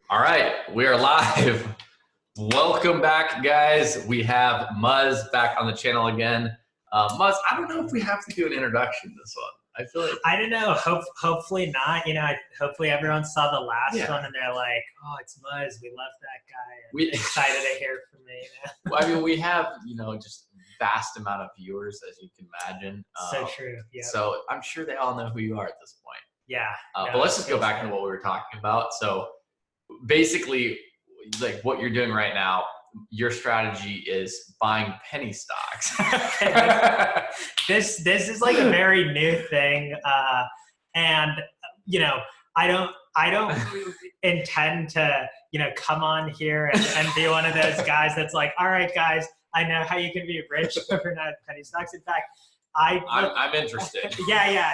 All right, we are live. Welcome back, guys. We have Muzz back on the channel again. Muzz, I don't know if we have to do an introduction this one. I feel like I don't know. Hopefully not. Hopefully everyone saw the last one and they're like, "Oh, it's Muzz. We love that guy." And we excited to hear from me. I mean, we have just vast amount of viewers, as you can imagine. So true. Yeah. So I'm sure they all know who you are at this point. Yeah. But let's just go back into what we were talking about. So basically, like what you're doing right now, your strategy is buying penny stocks. This is like a very new thing, and I don't intend to come on here and be one of those guys that's like, all right, guys, I know how you can be rich overnight penny stocks. In fact, I'm interested. Yeah.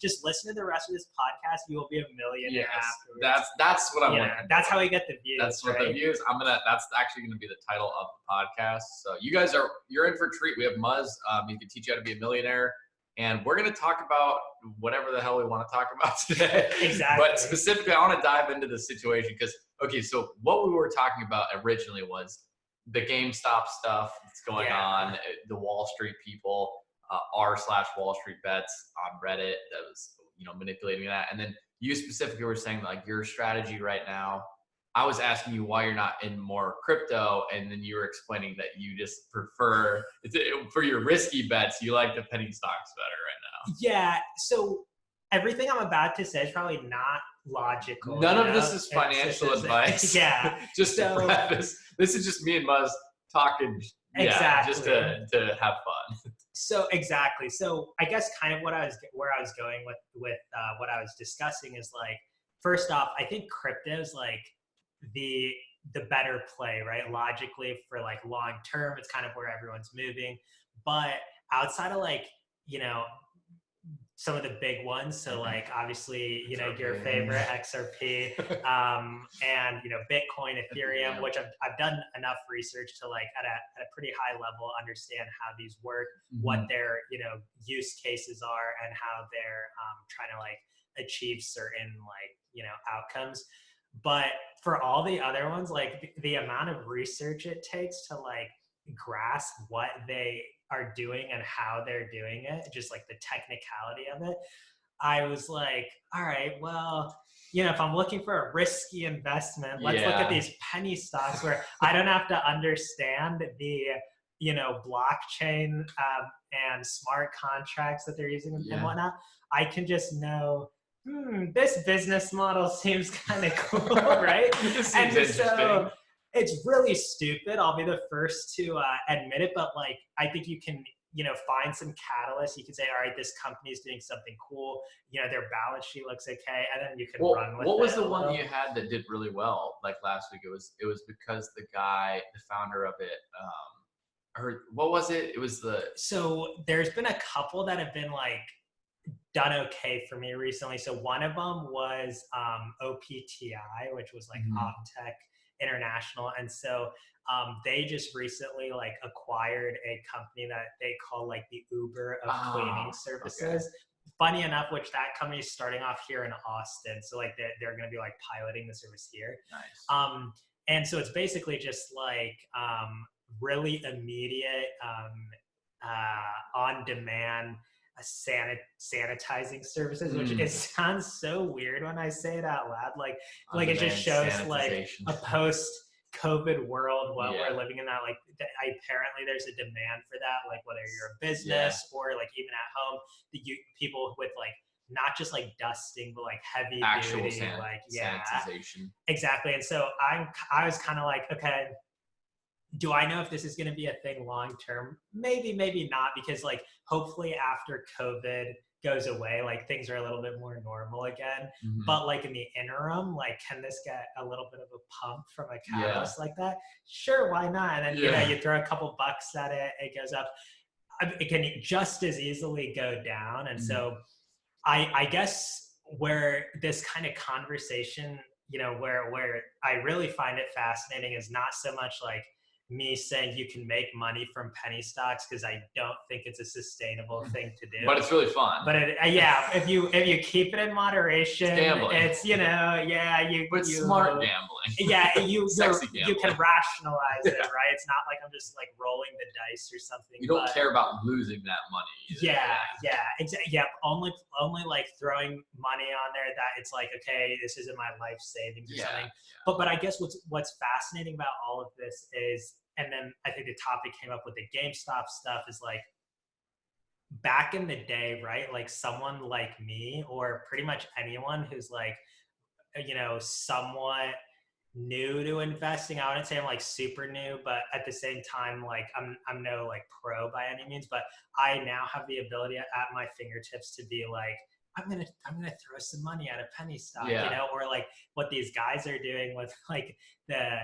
Just listen to the rest of this podcast. You will be a millionaire afterwards. That's what I'm looking for. That's how we get the views. That's what the views. That's actually gonna be the title of the podcast. So you're in for a treat. We have Muzz. He can teach you how to be a millionaire, and we're gonna talk about whatever the hell we want to talk about today. Exactly. But specifically, I want to dive into the situation because so what we were talking about originally was the GameStop stuff that's going on, the Wall Street people. r/Wall Street bets on Reddit that was manipulating that, and then you specifically were saying like your strategy right now. I was asking you why you're not in more crypto, and then you were explaining that you just prefer for your risky bets. You like the penny stocks better right now. Yeah. So everything I'm about to say is probably not logical. None of this is financial advice. Yeah. Just to preface, this is just me and Muzz talking. Exactly. Just to have fun. So exactly. So I guess kind of where I was going with what I was discussing is like, first off, I think crypto is like the better play, right? Logically for like long term, it's kind of where everyone's moving. But outside of like, some of the big ones, so like obviously your favorite XRP, and Bitcoin, Ethereum, which I've done enough research to like at a pretty high level understand how these work, what their use cases are, and how they're trying to like achieve certain like outcomes. But for all the other ones, like the amount of research it takes to like grasp what they are doing and how they're doing it, just like the technicality of it, I was like, all right, well, if I'm looking for a risky investment, let's look at these penny stocks where I don't have to understand the blockchain and smart contracts that they're using and whatnot. I can just know this business model seems kind of cool, right? This seems interesting. So it's really stupid. I'll be the first to admit it, but like I think you can, find some catalyst. You can say, all right, this company is doing something cool. Their balance sheet looks okay, and then you can run with it. What was the one you had that did really well? Like last week, it was because the founder of it, what was it? It was So there's been a couple that have been like done okay for me recently. So one of them was OPTI, which was like Optech International, and so they just recently like acquired a company that they call like the Uber of cleaning services. Funny enough, which that company is starting off here in Austin, so like they're going to be like piloting the service here. Nice. And so it's basically just like really immediate, on demand sanitizing services, which it sounds so weird when I say it out loud. Like it just shows like a post-COVID world, what we're living in. That like apparently there's a demand for that. Like whether you're a business or like even at home, people with like not just like dusting, but like heavy actual duty, like sanitization. Exactly. And so I was kind of like, okay, do I know if this is going to be a thing long term? Maybe, maybe not, because like hopefully after COVID goes away, like things are a little bit more normal again. But like in the interim, like can this get a little bit of a pump from a catalyst like that? Sure, why not? And then you throw a couple bucks at it, it goes up. It can just as easily go down. And so I guess where this kind of conversation, where I really find it fascinating is not so much like me saying you can make money from penny stocks because I don't think it's a sustainable thing to do. But it's really fun. But if you keep it in moderation, it's But it's smart gambling. Yeah, Sexy gambling. you can rationalize it, right? It's not like I'm just like rolling the dice or something. You don't care about losing that money either. Yeah, only like throwing money on there that it's like, okay, this isn't my life savings or something. But I guess what's fascinating about all of this is, and then I think the topic came up with the GameStop stuff, is like, back in the day, right? Like someone like me, or pretty much anyone who's like, somewhat new to investing. I wouldn't say I'm like super new, but at the same time, like I'm no like pro by any means, but I now have the ability at my fingertips to be like, I'm gonna throw some money at a penny stock, or like what these guys are doing with like the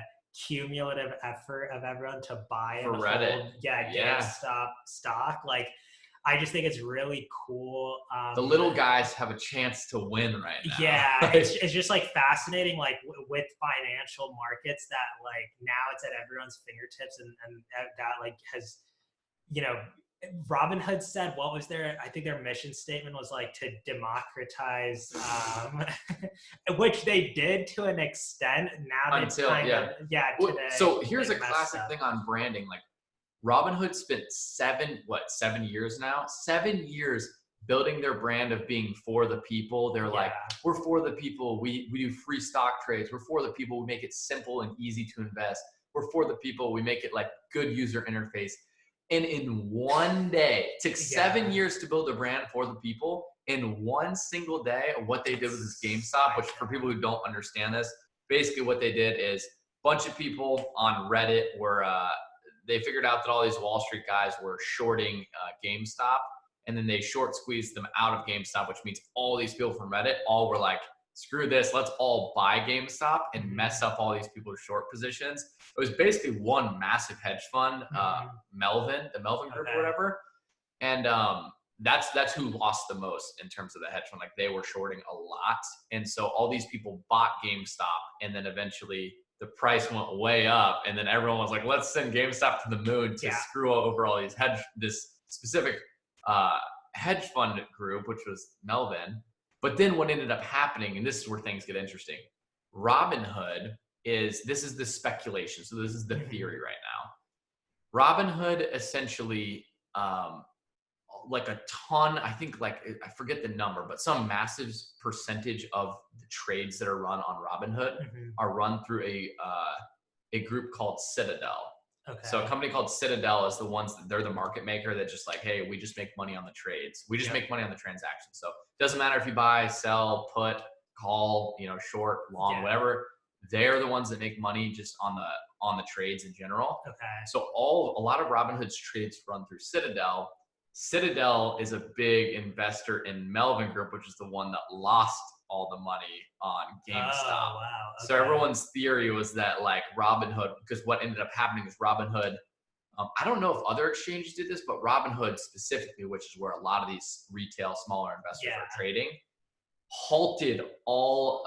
cumulative effort of everyone to buy and hold GameStop stock. Like, I just think it's really cool. The little guys have a chance to win right now. Yeah, it's just like fascinating, like with financial markets, that like now it's at everyone's fingertips, and that like has, Robinhood said, what was I think their mission statement was like to democratize, which they did to an extent. Now So here's a classic thing on branding. Like, Robinhood spent 7 years now? 7 years building their brand of being for the people. They're like, we're for the people. We do free stock trades. We're for the people. We make it simple and easy to invest. We're for the people. We make it like good user interface. And in one day, it took 7 years to build a brand for the people. In one single day, what they did with this GameStop, which for people who don't understand this, basically what they did is a bunch of people on Reddit were, they figured out that all these Wall Street guys were shorting GameStop, and then they short squeezed them out of GameStop, which means all these people from Reddit all were like, screw this, let's all buy GameStop and mess up all these people's short positions. It was basically one massive hedge fund, the Melvin Group or whatever. And that's who lost the most in terms of the hedge fund. Like, they were shorting a lot. And so all these people bought GameStop, and then eventually the price went way up, and then everyone was like, let's send GameStop to the moon to screw over all these this specific hedge fund group, which was Melvin. But then what ended up happening, and this is where things get interesting, Robinhood this is the speculation. So this is the theory right now. Robinhood essentially, like a ton, I think, like, I forget the number, but some massive percentage of the trades that are run on Robinhood are run through a group called Citadel. Okay. So a company called Citadel is the ones that they're the market maker that just like, hey, we just make money on the trades. We just make money on the transactions. So it doesn't matter if you buy, sell, put, call, short, long, whatever. They're the ones that make money just on the trades in general. Okay. So a lot of Robinhood's trades run through Citadel. Citadel is a big investor in Melvin Group, which is the one that lost all the money on GameStop. Oh, wow. Okay. So everyone's theory was that like Robinhood, because what ended up happening is Robinhood, I don't know if other exchanges did this, but Robinhood specifically, which is where a lot of these retail smaller investors are trading, halted all,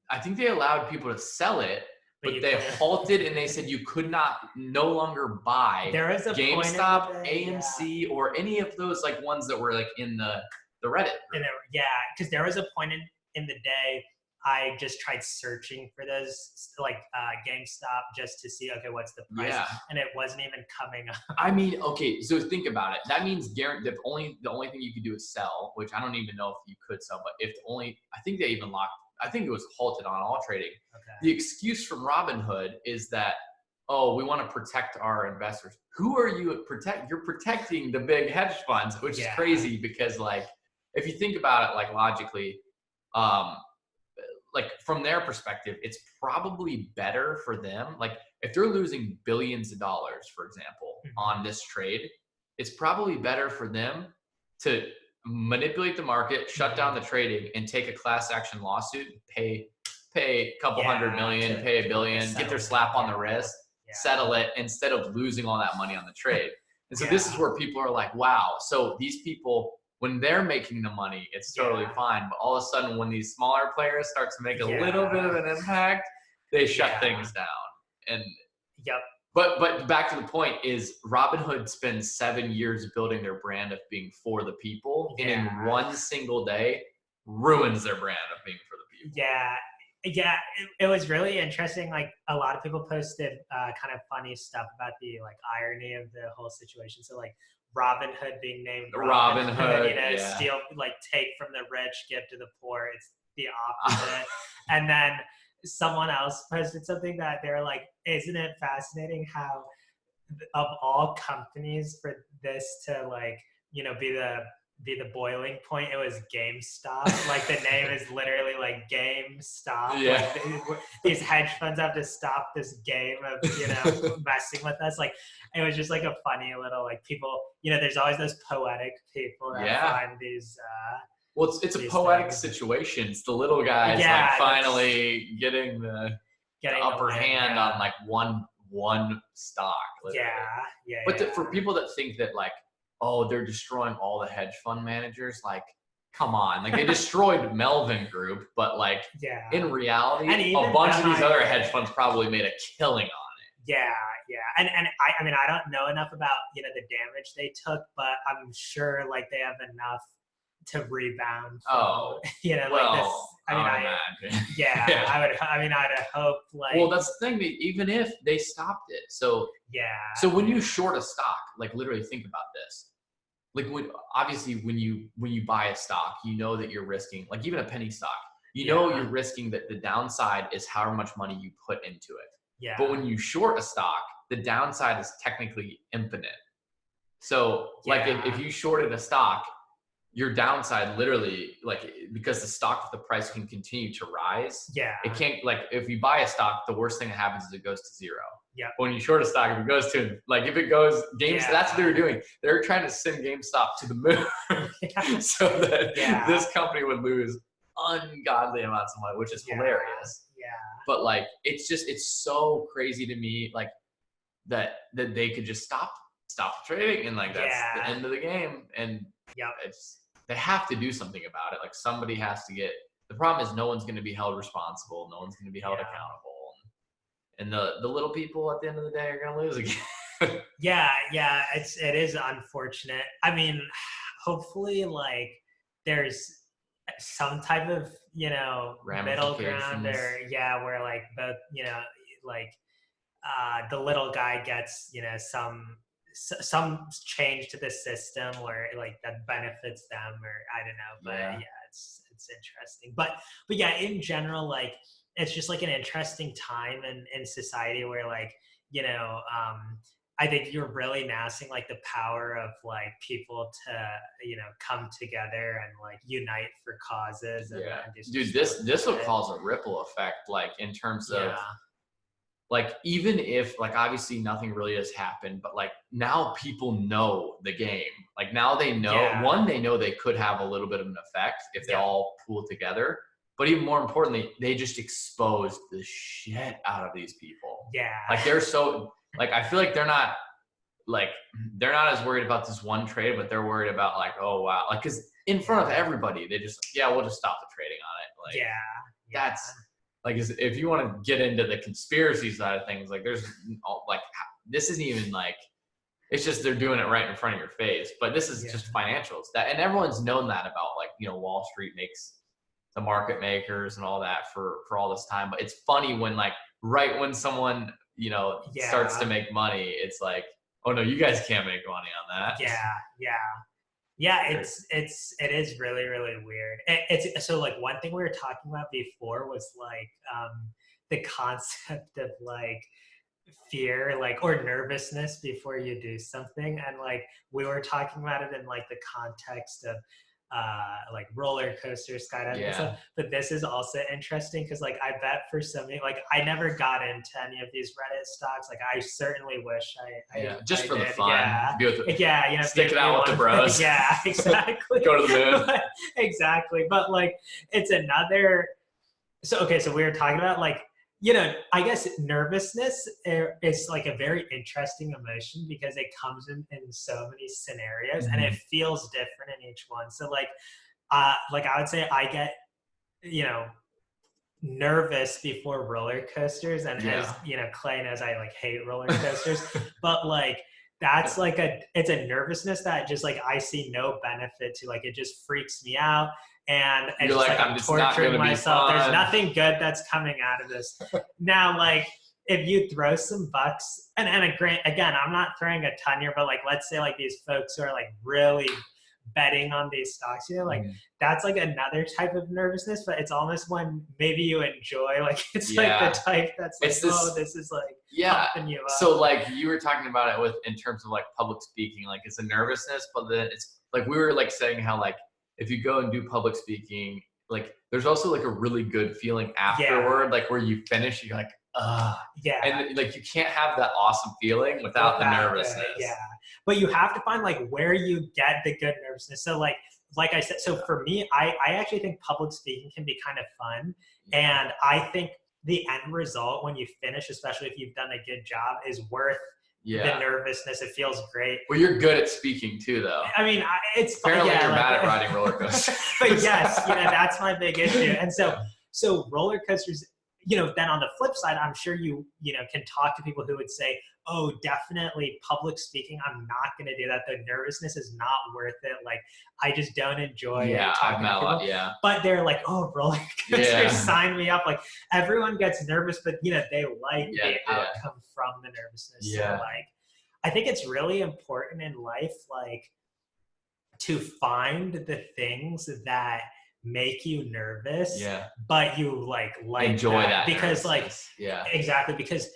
I think they allowed people to sell it, but they halted and they said you could no longer buy GameStop, AMC, or any of those like ones that were like in the Reddit group. Because there was a point in the day I just tried searching for those like GameStop just to see, okay, what's the price, and it wasn't even coming up. I mean, okay, so think about it. That means the only thing you could do is sell, which I don't even know if you could sell, but I think they even I think it was halted on all trading. Okay. The excuse from Robinhood is that, oh, we want to protect our investors. Who are you to protect? You're protecting the big hedge funds, which is crazy because, like, if you think about it, like, logically, like, from their perspective, it's probably better for them. Like, if they're losing billions of dollars, for example, on this trade, it's probably better for them to manipulate the market, shut down the trading, and take a class action lawsuit, pay a couple $100 million, pay $1 billion, get their slap on the wrist, settle it, instead of losing all that money on the trade. And so this is where people are like, wow. So these people, when they're making the money, it's totally fine. But all of a sudden, when these smaller players start to make a little bit of an impact, they shut things down. And Yep. But back to the point is Robinhood spends 7 years building their brand of being for the people, and in one single day ruins their brand of being for the people. Yeah, it was really interesting. Like a lot of people posted kind of funny stuff about the like irony of the whole situation. So like Robinhood being named Robinhood, steal, like take from the rich, give to the poor. It's the opposite. And then someone else posted something that they were like, isn't it fascinating how of all companies for this to like, be the boiling point, it was GameStop. Like the name is literally like GameStop. Yeah. Like these hedge funds have to stop this game of messing with us. Like it was just like a funny little like people. There's always those poetic people that find these. Well, it's a poetic situation. It's the little guys like finally getting the upper hand on like one stock. Literally. Yeah. But for people that think that like, oh, they're destroying all the hedge fund managers, like, come on. Like they destroyed Melvin Group, but like in reality, a bunch of these other hedge funds probably made a killing on it. Yeah. And I mean, I don't know enough about, the damage they took, but I'm sure like they have enough to rebound from, like this. I mean, imagine. I'd hope like. Well, that's the thing. Even if they stopped it, so when you short a stock, like literally think about this. Like obviously when you buy a stock, you know that you're risking, like even a penny stock, you're risking that the downside is however much money you put into it. Yeah. But when you short a stock, the downside is technically infinite. So like if you shorted a stock, your downside literally, like, because the price can continue to rise. It can't, like, if you buy a stock, the worst thing that happens is it goes to zero. But when you short a stock, if it goes to, like, if it goes, that's what they were doing. They were trying to send GameStop to the moon so that this company would lose ungodly amounts of money, which is hilarious. But, like, it's so crazy to me, like, that they could just stop trading, and, like, that's the end of the game. And they have to do something about it. Like somebody has to the problem is no one's going to be held responsible. No one's going to be held accountable. And the little people at the end of the day are going to lose again. It is unfortunate. I mean, hopefully like there's some type of, middle ground where like both, like the little guy gets, some change to the system where like that benefits them, or I don't know, but it's interesting. But in general, like it's just like an interesting time in society where like, I think you're really now seeing like the power of like people to, come together and like unite for causes. And dude, this will cause a ripple effect, like in terms of like, even if, like, obviously nothing really has happened, but, like, now people know the game. Like, now they know, they know they could have a little bit of an effect if they all pool together. But even more importantly, they just exposed the shit out of these people. Like, they're so, like, I feel like they're not as worried about this one trade, but they're worried about, like, oh, wow. Like, because in front of everybody, they just, we'll just stop the trading on it. Like, that's... Like, if you want to get into the conspiracy side of things, like, there's, like, this isn't even, like, it's just they're doing it right in front of your face. But this is just financials. And everyone's known that about, like, Wall Street makes the market makers and all that for all this time. But it's funny when, like, right when someone, starts to make money, it's like, oh, no, you guys can't make money on that. It is really, really weird. It's so like one thing we were talking about before was like the concept of like fear, like, or nervousness before you do something, and like we were talking about it in like the context of like roller coaster skydiving and stuff. But this is also interesting because like I bet for somebody, like I never got into any of these Reddit stocks. Like I certainly wish I just I for did. the fun. Stick it out with the bros. Exactly. Go to the moon. Exactly. But like it's another. So we were talking about like, I guess nervousness is like a very interesting emotion because it comes in so many scenarios and it feels different in each one. So like I would say I get, nervous before roller coasters, and as you know, Clay knows I like hate roller coasters, but like that's like it's a nervousness that just like I see no benefit to. Like it just freaks me out, and it's just like I'm just not torturing gonna be myself. There's fun. nothing good that's coming out of this. Now, like if you throw some bucks, and again, I'm not throwing a ton here, but like let's say like these folks who are like really betting on these stocks, you know, like that's like another type of nervousness, but it's almost when maybe you enjoy, like it's like the type that's like, oh, this is like pumping you up. So like you were talking about it with in terms of like public speaking, like it's a nervousness, but then it's like we were like saying how like if you go and do public speaking, like there's also like a really good feeling afterward, like where you finish, you're like, and like you can't have that awesome feeling without the nervousness. But you have to find like where you get the good nervousness. So like I said, so for me, I actually think public speaking can be kind of fun. And I think the end result when you finish, especially if you've done a good job, is worth the nervousness. It feels great. Well, you're good at speaking too, though. I mean, it's apparently you're bad at riding roller coasters. But yes, you know, that's my big issue. And so roller coasters, you know, then on the flip side, I'm sure you know, can talk to people who would say, oh, definitely public speaking, I'm not going to do that. The nervousness is not worth it. Like, I just don't enjoy talking to people. But they're like, oh, roller coasters, sign me up. Like, everyone gets nervous, but, you know, they like the outcome from the nervousness. So, like, I think it's really important in life, like, to find the things that make you nervous, but you like enjoy that because like exactly, because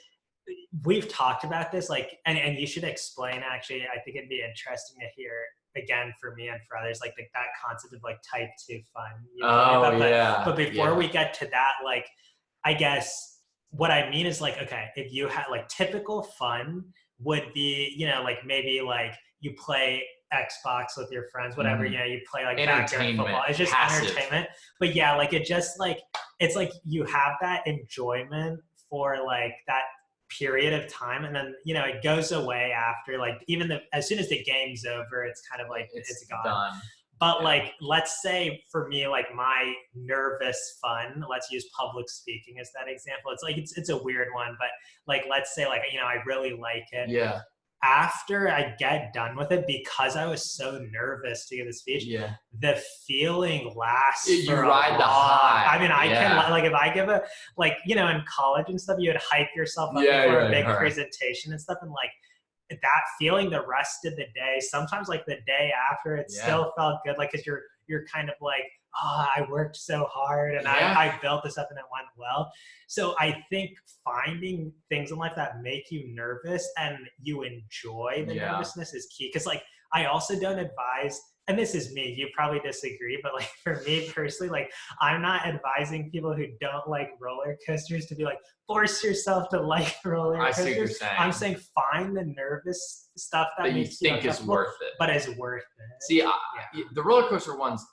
we've talked about this, like, and you should explain, actually, I think it'd be interesting to hear again for me and for others, like that concept of like type 2 fun. But before we get to that, like, I guess what I mean is like, okay, if you had like typical fun would be, you know, like maybe like you play Xbox with your friends, whatever, you know, you play like backyard football. It's just entertainment. But yeah, like it just like, it's like you have that enjoyment for like that period of time, and then, you know, it goes away after, like, even as soon as the game's over, it's kind of like it's gone. Done. But like, let's say for me, like my nervous fun, let's use public speaking as that example. It's like, it's a weird one, but like, let's say like, you know, I really like it. Yeah. After I get done with it, because I was so nervous to give the speech, the feeling lasts. You ride the high. I mean, I can, like, if I give a, like, you know, in college and stuff, you would hype yourself up before a big presentation and stuff, and like that feeling the rest of the day, sometimes like the day after, it still felt good, like, because you're kind of like, oh, I worked so hard and I built this up and it went well. So I think finding things in life that make you nervous and you enjoy the nervousness is key. Because like, I also don't advise, and this is me, you probably disagree, but like for me personally, like I'm not advising people who don't like roller coasters to be like, force yourself to like roller coasters. I see what you're saying. I'm saying find the nervous stuff that makes you think is worth it. But is worth it. See, the roller coaster one's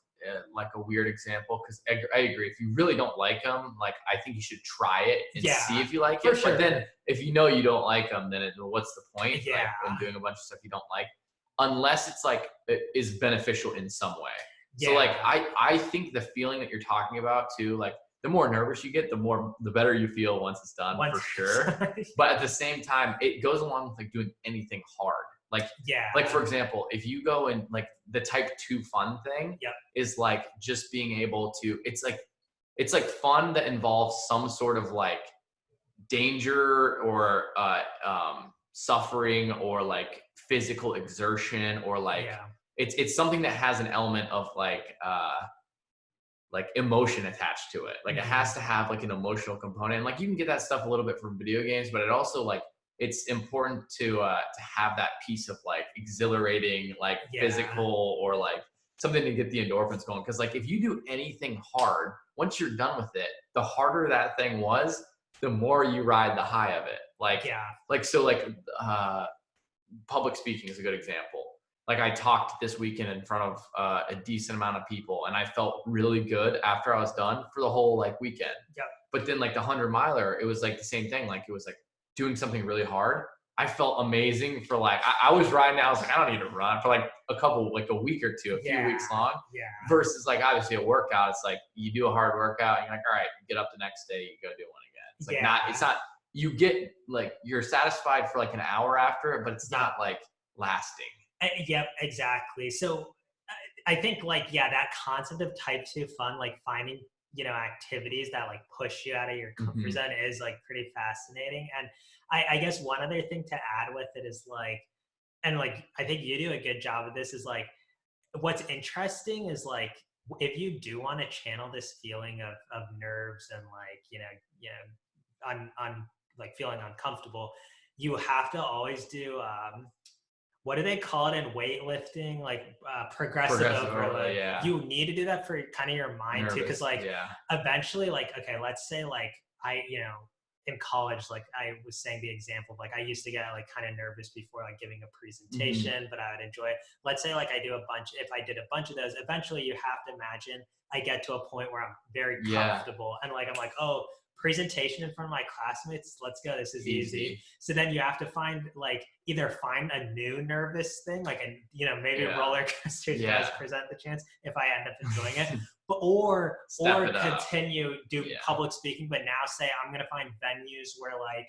like a weird example, because I agree. If you really don't like them, like I think you should try it and see if you like it. But then if you know you don't like them, then what's the point? Like, when doing a bunch of stuff you don't like, unless it's like it is beneficial in some way. So like I think the feeling that you're talking about too, like the more nervous you get, the better you feel once it's done, for sure. But at the same time, it goes along with like doing anything hard. Like, like for example, if you go and like the type 2 fun thing is like just being able to, it's like fun that involves some sort of like danger or suffering or like physical exertion, or like it's something that has an element of like emotion attached to it. Like it has to have like an emotional component, and like you can get that stuff a little bit from video games, but it also like, it's important to have that piece of like exhilarating, like physical, or like something to get the endorphins going. Because like if you do anything hard, once you're done with it, the harder that thing was, the more you ride the high of it. Like public speaking is a good example. Like I talked this weekend in front of a decent amount of people, and I felt really good after I was done for the whole like weekend. But then like the 100 miler, it was like the same thing. Like it was like doing something really hard, I felt amazing for like, I was riding out. I was like, I don't need to run for like a week or two, a few weeks long. Yeah. Versus like, obviously a workout, it's like you do a hard workout and you're like, all right, you get up the next day, you go do one again. It's like it's not, you get like, you're satisfied for like an hour after it, but it's not like lasting. Yep, exactly. So I think like, that concept of type 2 fun, like finding, activities that like push you out of your comfort zone is like pretty fascinating. And I guess one other thing to add with it is like, and like, I think you do a good job of this, is like, what's interesting is like, if you do want to channel this feeling of nerves and like, on like feeling uncomfortable, you have to always do, what do they call it in weightlifting? Like progressive overload. Yeah. You need to do that for kind of your mind too. Cause like eventually like, okay, let's say like in college, like I was saying the example of like, I used to get like kind of nervous before like giving a presentation, but I would enjoy it. Let's say like if I did a bunch of those, eventually you have to imagine I get to a point where I'm very comfortable and like, I'm like, oh, presentation in front of my classmates, let's go, this is easy. So then you have to either find a new nervous thing, like maybe roller coasters does present the chance if I end up enjoying it, but or continue do public speaking, but now say I'm gonna find venues where like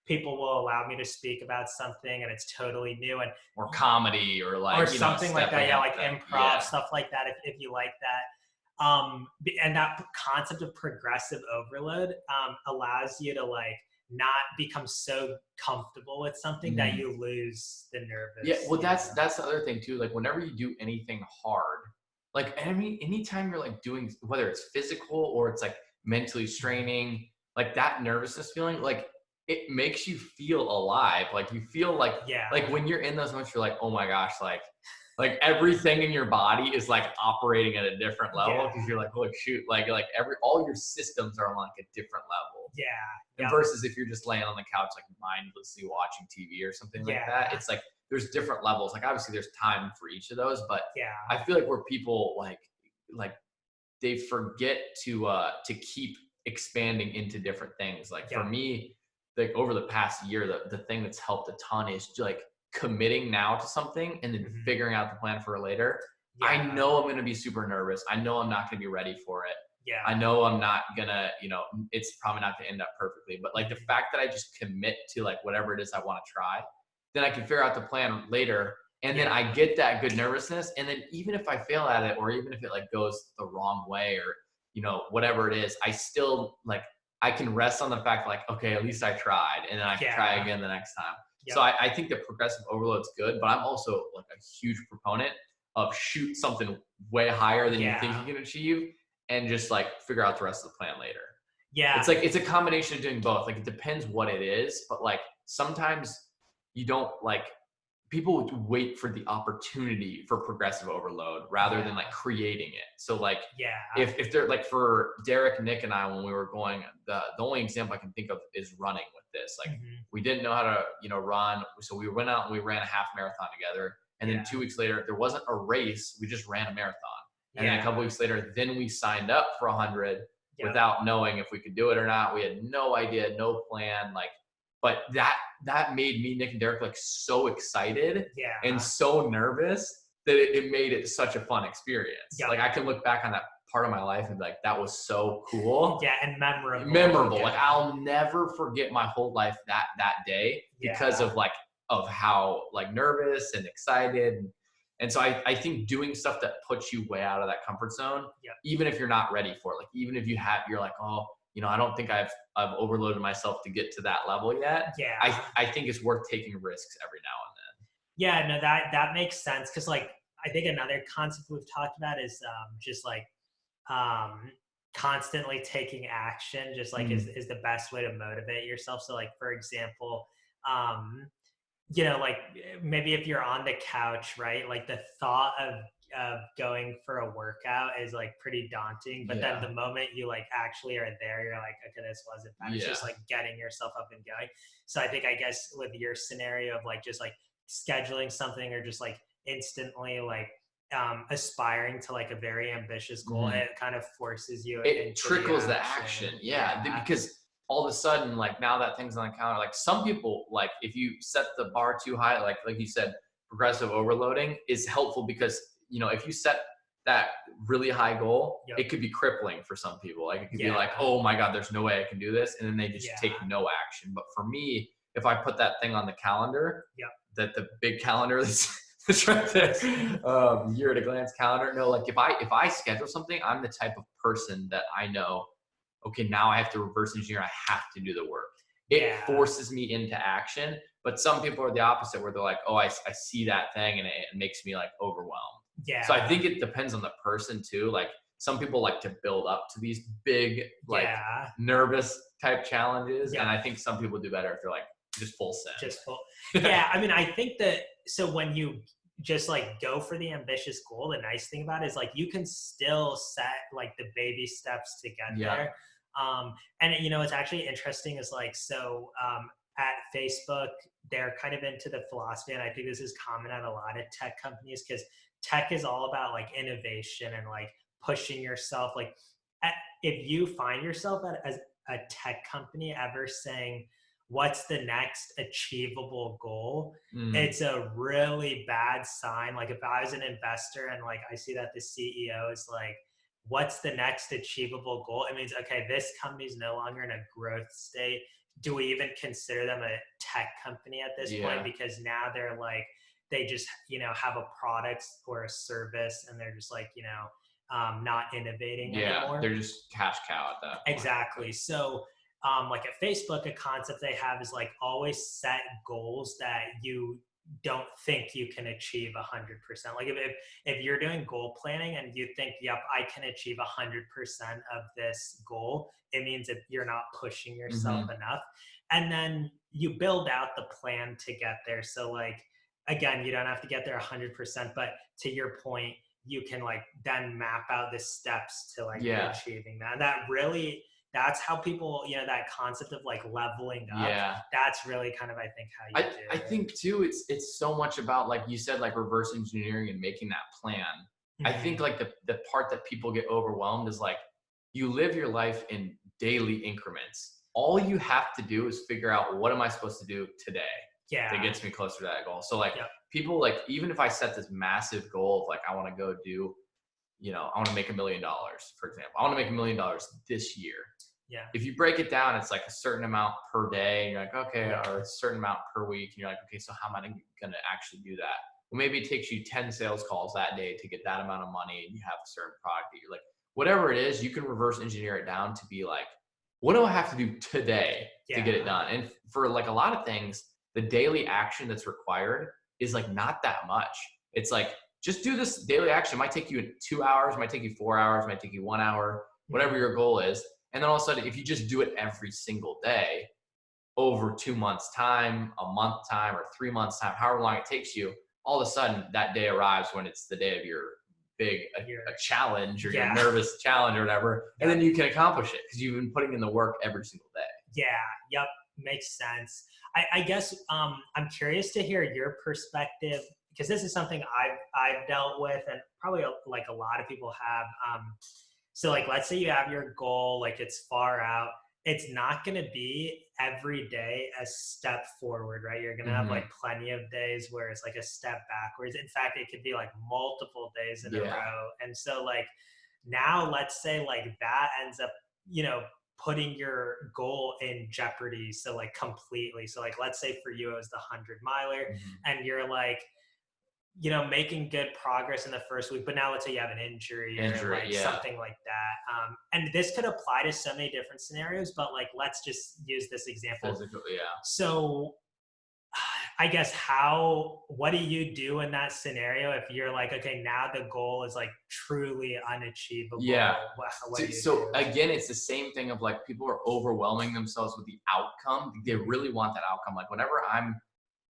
people will allow me to speak about something and it's totally new, and or comedy or like or something like that, like improv stuff like that, if you like that. And that concept of progressive overload allows you to like not become so comfortable with something that you lose the nervous. Yeah, well, that's the other thing too. Like whenever you do anything hard, like anytime you're like doing, whether it's physical or it's like mentally straining, like that nervousness feeling, like it makes you feel alive. Like you feel like when you're in those moments, you're like, oh my gosh, like everything in your body is like operating at a different level because you're like, holy shoot, like all your systems are on like a different level. And versus if you're just laying on the couch like mindlessly watching TV or something like that, it's like there's different levels. Like obviously there's time for each of those, but I feel like where people like they forget to keep expanding into different things. Like for me, like over the past year, the thing that's helped a ton is like committing now to something and then figuring out the plan for later. I know I'm going to be super nervous. I know I'm not going to be ready for it. I know I'm not going to, it's probably not going to end up perfectly, but like the fact that I just commit to like whatever it is I want to try, then I can figure out the plan later. And then I get that good nervousness. And then even if I fail at it, or even if it like goes the wrong way or, whatever it is, I still like, I can rest on the fact like, okay, at least I tried, and then I can try again the next time. So I think the progressive overload's good, but I'm also like a huge proponent of shoot something way higher than you think you can achieve and just like figure out the rest of the plan later. It's like, it's a combination of doing both. Like it depends what it is, but like sometimes you don't like, people wait for the opportunity for progressive overload rather than like creating it. So like, if they're like for Derek, Nick, and I, when we were going, the only example I can think of is running with this. Like we didn't know how to, run. So we went out and we ran a half marathon together. And then 2 weeks later, there wasn't a race. We just ran a marathon. And then a couple weeks later, then we signed up for 100 without knowing if we could do it or not. We had no idea, no plan. Like, but that made me, Nick and Derek, like so excited and so nervous that it made it such a fun experience. Like I can look back on that part of my life and be like, that was so cool. And memorable. Like I'll never forget my whole life that day because of how like nervous and excited. And so I think doing stuff that puts you way out of that comfort zone, even if you're not ready for it, like even if you're like, oh, I don't think I've overloaded myself to get to that level yet. I think it's worth taking risks every now and then. No, that makes sense. Cause like, I think another concept we've talked about is just like constantly taking action, just like is the best way to motivate yourself. So like, for example, like maybe if you're on the couch, right? Like the thought of going for a workout is like pretty daunting, but then the moment you like actually are there, you're like, okay, this wasn't bad. It's just like getting yourself up and going. So I guess with your scenario of like just like scheduling something or just like instantly like aspiring to like a very ambitious goal, it kind of forces you. It trickles the action. Because all of a sudden, like now that thing's on the counter, like some people, like if you set the bar too high, like you said, progressive overloading is helpful because, you know, if you set that really high goal, Yep. it could be crippling for some people. Like it could be Yeah. like, oh my God, there's no way I can do this. And then they just Yeah. take no action. But for me, if I put that thing on the calendar, Yep. that the big calendar that's right there, year at a glance calendar. No, like if I schedule something, I'm the type of person that I know, okay, now I have to reverse engineer. I have to do the work. It forces me into action. But some people are the opposite, where they're like, oh, I see that thing and it makes me like overwhelmed. Yeah. So I think it depends on the person too. Like some people like to build up to these big, like nervous type challenges. And I think some people do better if they're like just full send. Just full. Yeah. I mean, I think that, so when you just like go for the ambitious goal, the nice thing about it is like you can still set like the baby steps to get there. And you know, it's actually interesting is like, so at Facebook, they're kind of into the philosophy, and I think this is common at a lot of tech companies, because tech is all about like innovation and like pushing yourself. Like if you find yourself as a tech company ever saying, what's the next achievable goal? It's a really bad sign. Like if I was an investor and like I see that the CEO is like, what's the next achievable goal? It means, okay, this company is no longer in a growth state. Do we even consider them a tech company at this point? Because now they're like, they just, you know, have a product or a service and they're just like, you know, not innovating anymore. They're just cash cow at that point. Exactly. So like at Facebook, a concept they have is like always set goals that you don't think you can achieve 100%. Like if you're doing goal planning and you think, yep, I can achieve 100% of this goal, it means that you're not pushing yourself enough. And then you build out the plan to get there. So like, again, you don't have to get there 100%, but to your point, you can like then map out the steps to like achieving that. And that really, that's how people, you know, that concept of like leveling up, that's really kind of, I think, how you do it. I think too, it's so much about, like you said, like reverse engineering and making that plan. I think like the part that people get overwhelmed is like, you live your life in daily increments. All you have to do is figure out, what am I supposed to do today that gets me closer to that goal? So like people, like, even if I set this massive goal of like, I want to go do, you know, I want to make $1 million, for example. I want to make $1 million this year. Yeah. If you break it down, it's like a certain amount per day. And you're like, okay, or a certain amount per week. And you're like, okay, so how am I going to actually do that? Well, maybe it takes you 10 sales calls that day to get that amount of money, and you have a certain product that you're like, whatever it is, you can reverse engineer it down to be like, what do I have to do today to get it done? And for like a lot of things, the daily action that's required is like not that much. It's like, just do this daily action. It might take you 2 hours, it might take you 4 hours, it might take you 1 hour, whatever your goal is. And then all of a sudden, if you just do it every single day over 2 months time, a month time, or 3 months time, however long it takes you, all of a sudden that day arrives when it's the day of your big a challenge, or your nervous challenge or whatever. And then you can accomplish it because you've been putting in the work every single day. Yeah. Yep. Makes sense. I guess I'm curious to hear your perspective, because this is something I've dealt with, and probably like a lot of people have. So like, let's say you have your goal, like it's far out. It's not going to be every day a step forward, right? You're going to have like plenty of days where it's like a step backwards. In fact, it could be like multiple days in a row. And so like now, let's say like that ends up, you know, putting your goal in jeopardy. So like completely. So like, let's say for you, it was the 100-miler, and you're like, you know, making good progress in the first week, but now let's say you have an injury or like something like that. And this could apply to so many different scenarios, but like, let's just use this example. So I guess what do you do in that scenario if you're like, okay, now the goal is like truly unachievable? What do you do? Again, it's the same thing of like, people are overwhelming themselves with the outcome. They really want that outcome. Like whenever I'm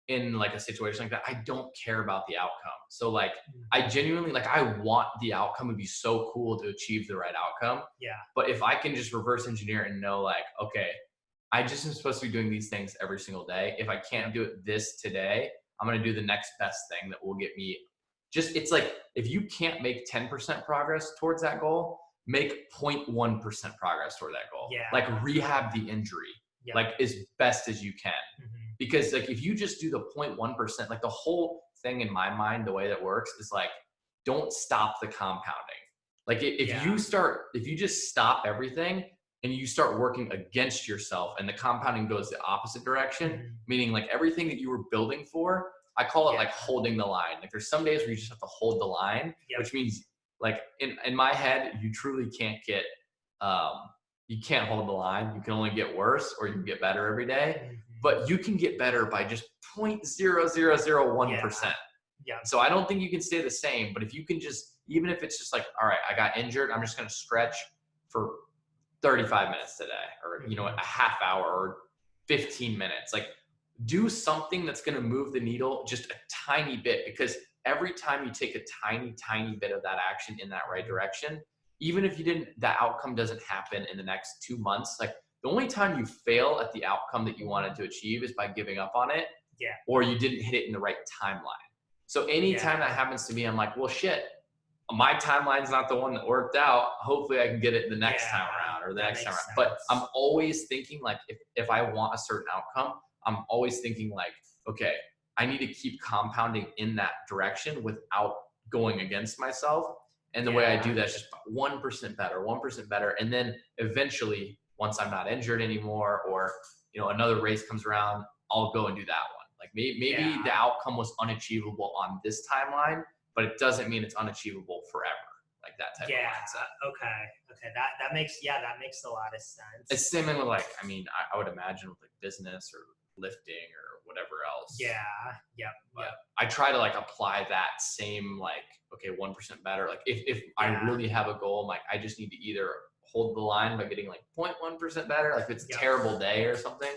in like a situation like that, I don't care about the outcome. So like, I genuinely, like, I want the outcome. It'd be so cool to achieve the right outcome. Yeah. But if I can just reverse engineer and know like, okay, I just am supposed to be doing these things every single day. If I can't do it this today, I'm going to do the next best thing that will get me it's like, if you can't make 10% progress towards that goal, make 0.1% progress toward that goal. Yeah. Like rehab the injury, like as best as you can. Because like if you just do the 0.1%, like the whole thing in my mind, the way that works is like, don't stop the compounding. Like if you just stop everything and you start working against yourself and the compounding goes the opposite direction, meaning like everything that you were building for, I call it like holding the line. Like there's some days where you just have to hold the line, which means like in my head, you truly can't get, you can't hold the line. You can only get worse or you can get better every day, but you can get better by just 0.0001%. So I don't think you can stay the same, but if you can just, even if it's just like, all right, I got injured, I'm just going to stretch for 35 minutes today, or, you know, a half hour or 15 minutes, like do something that's going to move the needle just a tiny bit, because every time you take a tiny bit of that action in that right direction, even if you didn't, that outcome doesn't happen in the next 2 months. Like the only time you fail at the outcome that you wanted to achieve is by giving up on it, or you didn't hit it in the right timeline. So anytime that happens to me, I'm like, well, shit, my timeline's not the one that worked out. Hopefully I can get it the next time around or the next time around. But I'm always thinking like, if I want a certain outcome, I'm always thinking like, okay, I need to keep compounding in that direction without going against myself. And the way I do that is just 1% better, 1% better. And then eventually, once I'm not injured anymore, or, you know, another race comes around, I'll go and do that one. Like maybe the outcome was unachievable on this timeline, but it doesn't mean it's unachievable forever. Like that type of mindset. Okay. That makes a lot of sense. It's the same thing with like, I mean, I would imagine with like business or lifting or whatever else. But I try to like apply that same like, okay, 1% better. Like if I really have a goal, I'm like, I just need to either hold the line by getting like 0.1% better, like if it's a terrible day or something.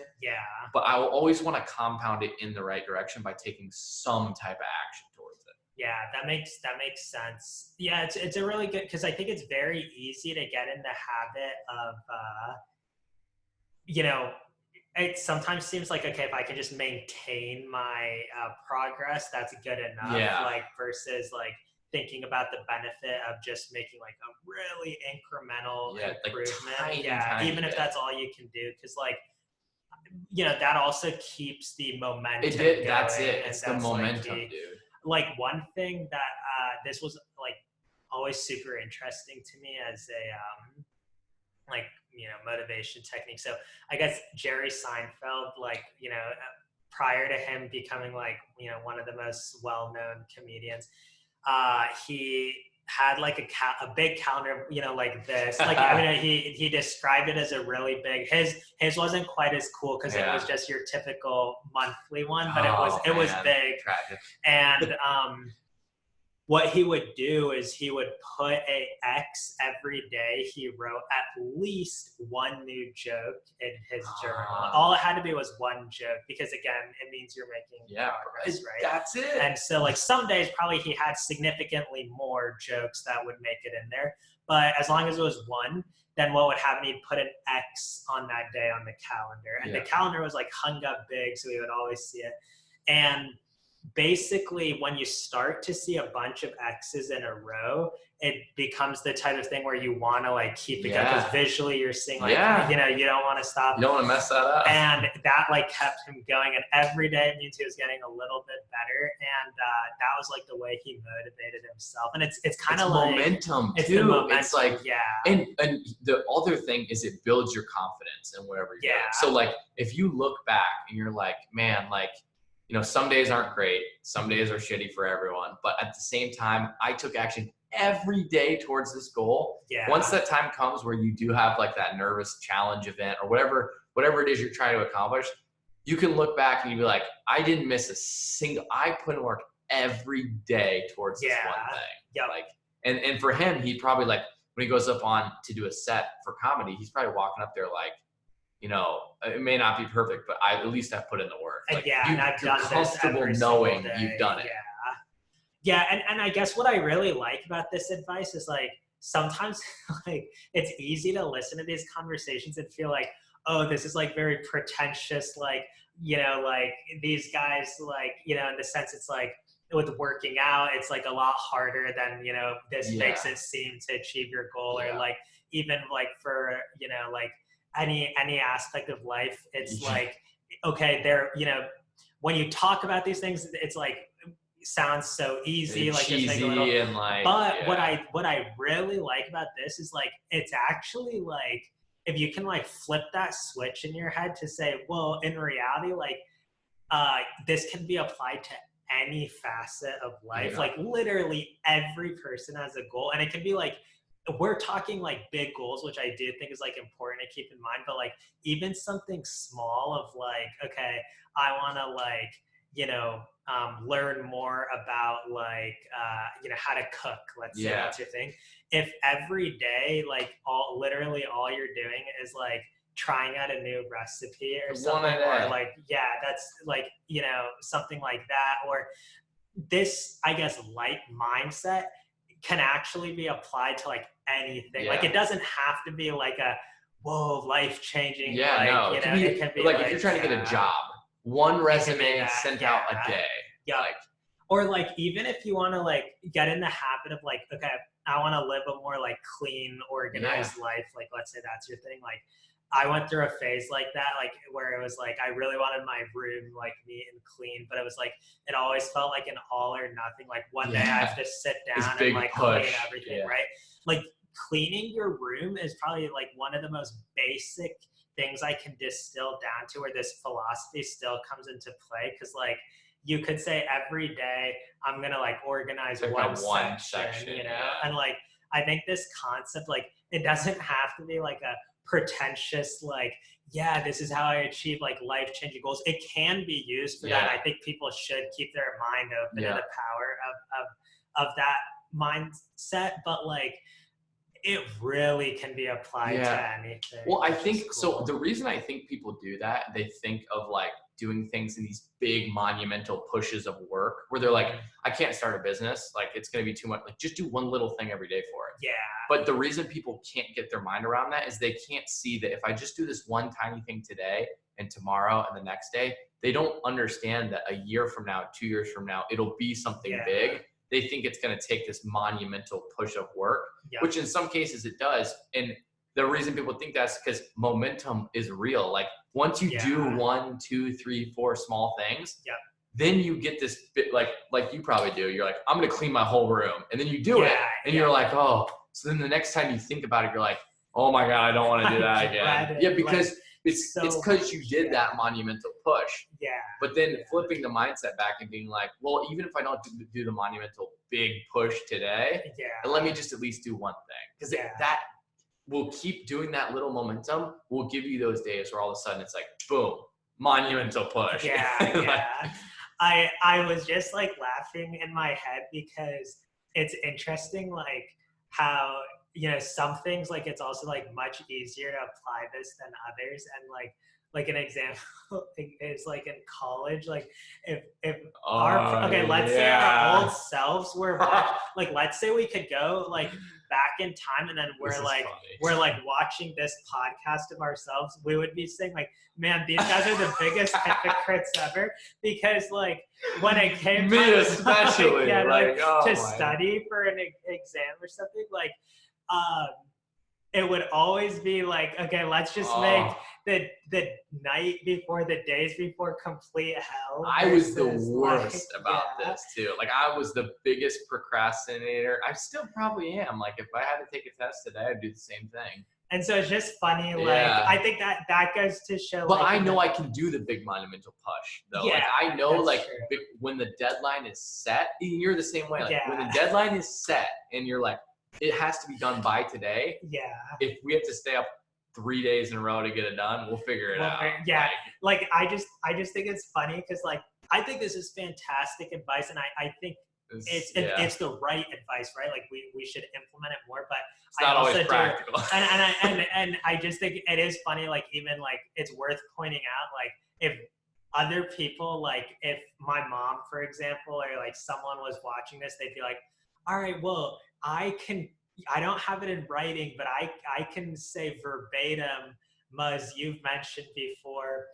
But I will always want to compound it in the right direction by taking some type of action towards it. Yeah, that makes sense. Yeah, it's a really good, because I think it's very easy to get in the habit of, you know, it sometimes seems like, okay, if I can just maintain my progress, that's good enough. Like versus like thinking about the benefit of just making like a really incremental improvement. Like even if that's all you can do, because like, you know, that also keeps the momentum going. That's it. It's the momentum, dude. Like one thing that this was like always super interesting to me as a like, you know, motivation technique. So I guess Jerry Seinfeld, like, you know, prior to him becoming like, you know, one of the most well-known comedians, he had like a big calendar, you know, like this. Like, I mean, he described it as a really big. His wasn't quite as cool because it was just your typical monthly one, but it was big. Tragic. And what he would do is he would put a X every day. He wrote at least one new joke in his journal. All it had to be was one joke, because again, it means you're making progress, right? That's it. And so like some days probably he had significantly more jokes that would make it in there. But as long as it was one, then what would happen, he'd put an X on that day on the calendar. And the calendar was like hung up big, so we would always see it. And basically when you start to see a bunch of X's in a row, it becomes the type of thing where you want to like keep it going, because visually you're seeing like, you know, you don't want to stop. You don't want to mess that up. And that like kept him going, and every day it means he was getting a little bit better. And that was like the way he motivated himself. And it's kind of like momentum too. The momentum, it's like, and the other thing is it builds your confidence in whatever you're doing. So like if you look back and you're like, man, like, you know, some days aren't great. Some days are shitty for everyone. But at the same time, I took action every day towards this goal. Once that time comes where you do have like that nervous challenge event or whatever it is you're trying to accomplish, you can look back and you be like, I didn't miss a single, I put in work every day towards this one thing. Like, and for him, he probably like, when he goes up on to do a set for comedy, he's probably walking up there like, you know, it may not be perfect, but at least I've put in the work. Like, and I've done this every knowing day. You've done it. And I guess what I really like about this advice is like, sometimes like it's easy to listen to these conversations and feel like, oh, this is like very pretentious, like, you know, like these guys, like, you know, in the sense it's like, with working out, it's like a lot harder than, you know, this makes it seem to achieve your goal, or like even like for, you know, like any aspect of life, it's like, okay, there, you know, when you talk about these things, it's like, it sounds so easy, like cheesy, just make a little, and like, but what I really like about this is like, it's actually like, if you can like flip that switch in your head to say, well, in reality, like, this can be applied to any facet of life. Like literally every person has a goal, and it can be like, we're talking like big goals, which I do think is like important to keep in mind, but like even something small of like, okay, I want to like, you know, learn more about like, you know, how to cook. Let's say that's your thing. If every day, like literally all you're doing is like trying out a new recipe or something, or like, that's like, you know, something like that, or this, I guess, light mindset can actually be applied to like anything. Like it doesn't have to be like a whoa, life changing. You know, it can be like if you're trying to get a job, one resume sent out a day. Like, or like even if you want to like get in the habit of like, okay, I want to live a more like clean, organized life. Like let's say that's your thing. Like I went through a phase like that, like where it was like I really wanted my room like neat and clean, but it was like it always felt like an all or nothing. Like one day I have to sit down and like clean everything, right? Like cleaning your room is probably like one of the most basic things I can distill down to, where this philosophy still comes into play. Because like you could say every day I'm gonna like organize one section, you know, and like I think this concept, like it doesn't have to be like a pretentious like, this is how I achieve like life-changing goals. It can be used for that. I think people should keep their mind open to the power of that mindset, but like it really can be applied to anything. Well, I think so. The reason I think people do that, they think of like doing things in these big monumental pushes of work where they're like, I can't start a business. Like it's going to be too much. Like just do one little thing every day for it. But the reason people can't get their mind around that is they can't see that if I just do this one tiny thing today and tomorrow and the next day, they don't understand that a year from now, 2 years from now, it'll be something big. They think it's going to take this monumental push of work, which in some cases it does. And the reason people think that's because momentum is real. Like once you do 1, 2, 3, 4 small things, then you get this bit like you probably do. You're like, I'm going to clean my whole room. And then you do it. And you're like, oh, so then the next time you think about it, you're like, oh my God, I don't want to do that again. Because it's because you did that monumental push. But then flipping the mindset back and being like, well, even if I don't do the monumental big push today, let me just at least do one thing. Because that will keep doing that little momentum, will give you those days where all of a sudden it's like, boom, monumental push. I was just like laughing in my head because it's interesting like how, you know, some things like it's also like much easier to apply this than others. And like an example is like in college, like if let's say our old selves were like, let's say we could go like back in time and then we're like watching this podcast of ourselves, we would be saying like, man, these guys are the biggest hypocrites ever, because like when it came to especially study for an exam or something, like it would always be like, okay, let's just make the night before, the days before complete hell. I was the worst about this too. Like I was the biggest procrastinator. I still probably am. Like if I had to take a test today, I'd do the same thing. And so it's just funny. Like I think that goes to show. But I know I can do the big monumental push though. Like I know like when the deadline is set, you're the same way. Like when the deadline is set and you're like, it has to be done by today. If we have to stay up 3 days in a row to get it done, we'll figure it out. Like I just think it's funny because like I think this is fantastic advice, and I think it's the right advice, right? Like we should implement it more, but it's not always practical. And I just think it is funny. Like even like it's worth pointing out, like if other people, like if my mom, for example, or like someone was watching this, they'd be like, all right, well, I don't have it in writing, but I can say verbatim, Muzz, you've mentioned before,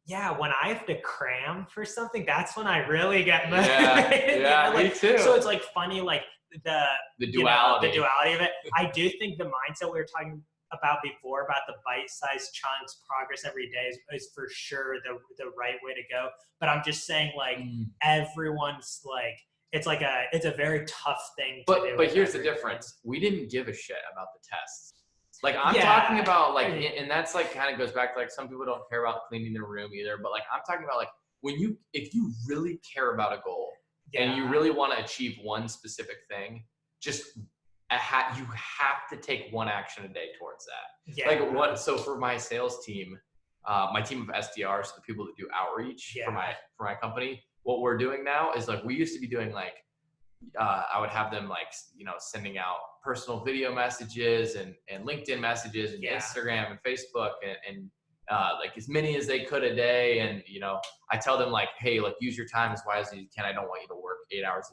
Yeah, when I have to cram for something, that's when I really get motivated. Yeah, me too. So it's like funny, like the duality. The duality of it. I do think the mindset we were talking about before about the bite-sized chunks, progress every day is for sure the right way to go. But I'm just saying, like, everyone's like, it's a very tough thing to do. But here's the difference. We didn't give a shit about the tests. Like, I'm talking about, like, and that's, like, kind of goes back to, like, some people don't care about cleaning their room either. But, like, I'm talking about, like, if you really care about a goal and you really want to achieve one specific thing, just you have to take one action a day towards that. Yeah. So for my sales team, my team of SDRs, the people that do outreach for my company, what we're doing now is, like, we used to be doing, like, I would have them, like, sending out personal video messages and LinkedIn messages and Instagram and Facebook and like as many as they could a day. And, I tell them, like, hey, like, use your time as wisely as you can. I don't want you to work 8 hours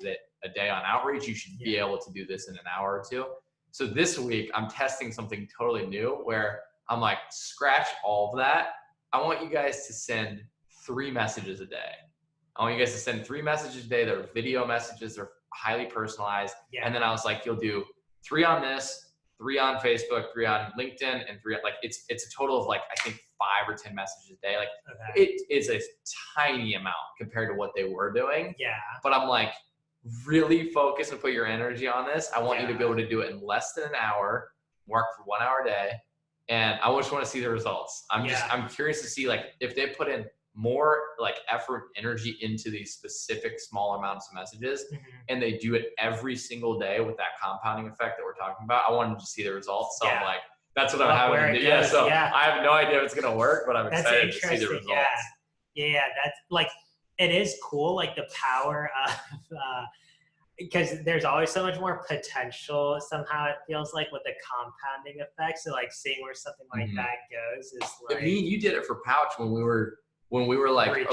a day on outreach. You should be able to do this in an hour or two. So this week I'm testing something totally new where I'm like, scratch all of that. I want you guys to send 3 messages a day. I want you guys to send 3 messages a day. They're video messages. They're highly personalized. And then I was like, you'll do 3 on this, 3 on Facebook, 3 on LinkedIn, and 3 like it's a total of, like, I think 5 or 10 messages a day. Like, it is a tiny amount compared to what they were doing. Yeah. But I'm like, really focus and put your energy on this. I want you to be able to do it in less than an hour, work for 1 hour a day. And I just want to see the results. I'm curious to see, like, if they put in more, like, effort, energy into these specific small amounts of messages, and they do it every single day with that compounding effect that we're talking about. I wanted to see the results. So I'm like, that's what I'm having to do. So I have no idea if it's going to work, but I'm excited to see the results. Yeah. That's, like, it is cool. Like, the power of, because there's always so much more potential somehow, it feels like, with the compounding effect. So, like, seeing where something like that goes is like. Me and you did it for Pouch when we were like,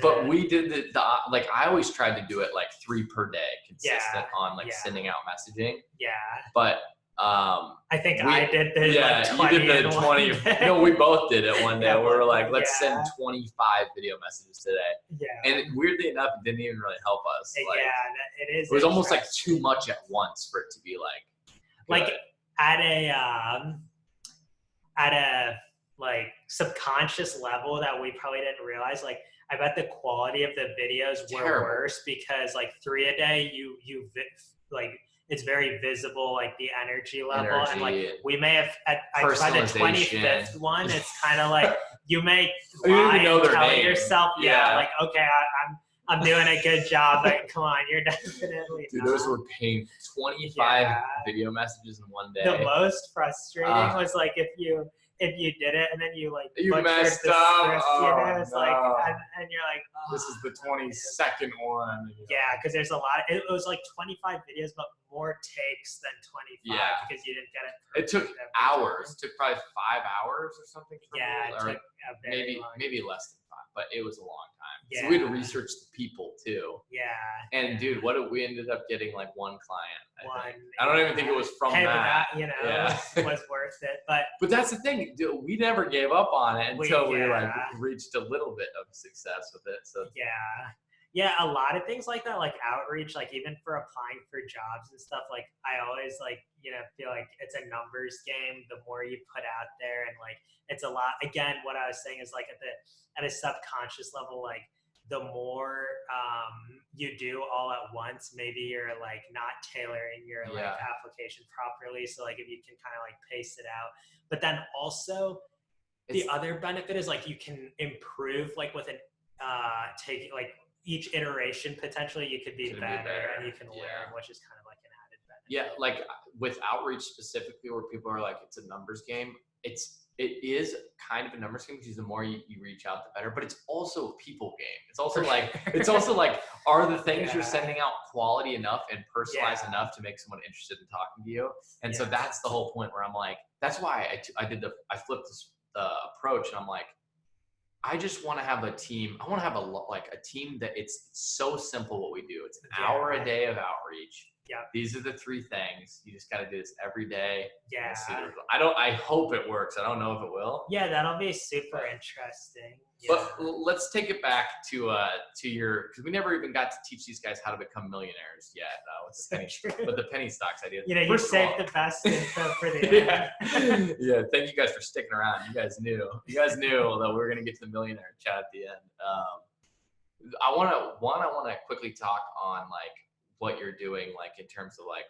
but we did the like, I always tried to do it like 3 per day consistent on, like, sending out messaging. Yeah. But I think I did the you did the 20. No, we both did it one day. We were like, let's send 25 video messages today. Yeah. And weirdly enough, it didn't even really help us. Like, it is. It was almost like too much at once for it to be like good. Like at a like subconscious level that we probably didn't realize. Like, I bet the quality of the videos were worse because, like, 3 a day, you like, it's very visible, like, the energy level. And, like, we may have, I tried the 25th one. It's kind of like, you may lie and tell yourself, like, okay, I'm doing a good job, but come on, you're definitely Dude, those were painful. 25 video messages in one day. The most frustrating was, like, if you did it and then you messed up, it's like, and you're like, this is the 22nd one. Yeah, because there's a lot. It was like 25 videos, but more takes than 25 because you didn't get it. It took hours. It took probably 5 hours or something. It took maybe less than 5, but it was a long time. Yeah. So we had to research the people too. Yeah. And dude, we ended up getting like 1 client. I don't even think it was from that. Was worth it. But that's the thing, dude, we never gave up on it until we like reached a little bit of success with it. So yeah, a lot of things like that, like outreach, like even for applying for jobs and stuff, like I always like, feel like it's a numbers game. The more you put out there, and like, it's a lot. Again, what I was saying is like at a subconscious level, like the more you do all at once, maybe you're like not tailoring your like application properly. So like if you can kind of like pace it out, but then also the other benefit is like you can improve like with an taking like each iteration potentially you could be better and you can learn, which is kind of like an added benefit. Yeah, like with outreach specifically, where people are like, it's a numbers game. It is kind of a numbers game because the more you reach out, the better. But it's also a people game. It's also like are the things you're sending out quality enough and personalized enough to make someone interested in talking to you? And so that's the whole point where I'm like, that's why I flipped this approach, and I'm like, I just want to have a team. I want to have a team that it's so simple what we do. It's an hour a day of outreach. these are the 3 things. You just got to do this every day. Yeah. See the result. I hope it works. I don't know if it will. Yeah, that'll be super interesting. But let's take it back to your, because we never even got to teach these guys how to become millionaires yet with the penny stocks idea. You saved the best info for the end. Yeah. Thank you guys for sticking around. You guys knew that we were gonna get to the millionaire chat at the end. I want to quickly talk on like what you're doing, like in terms of like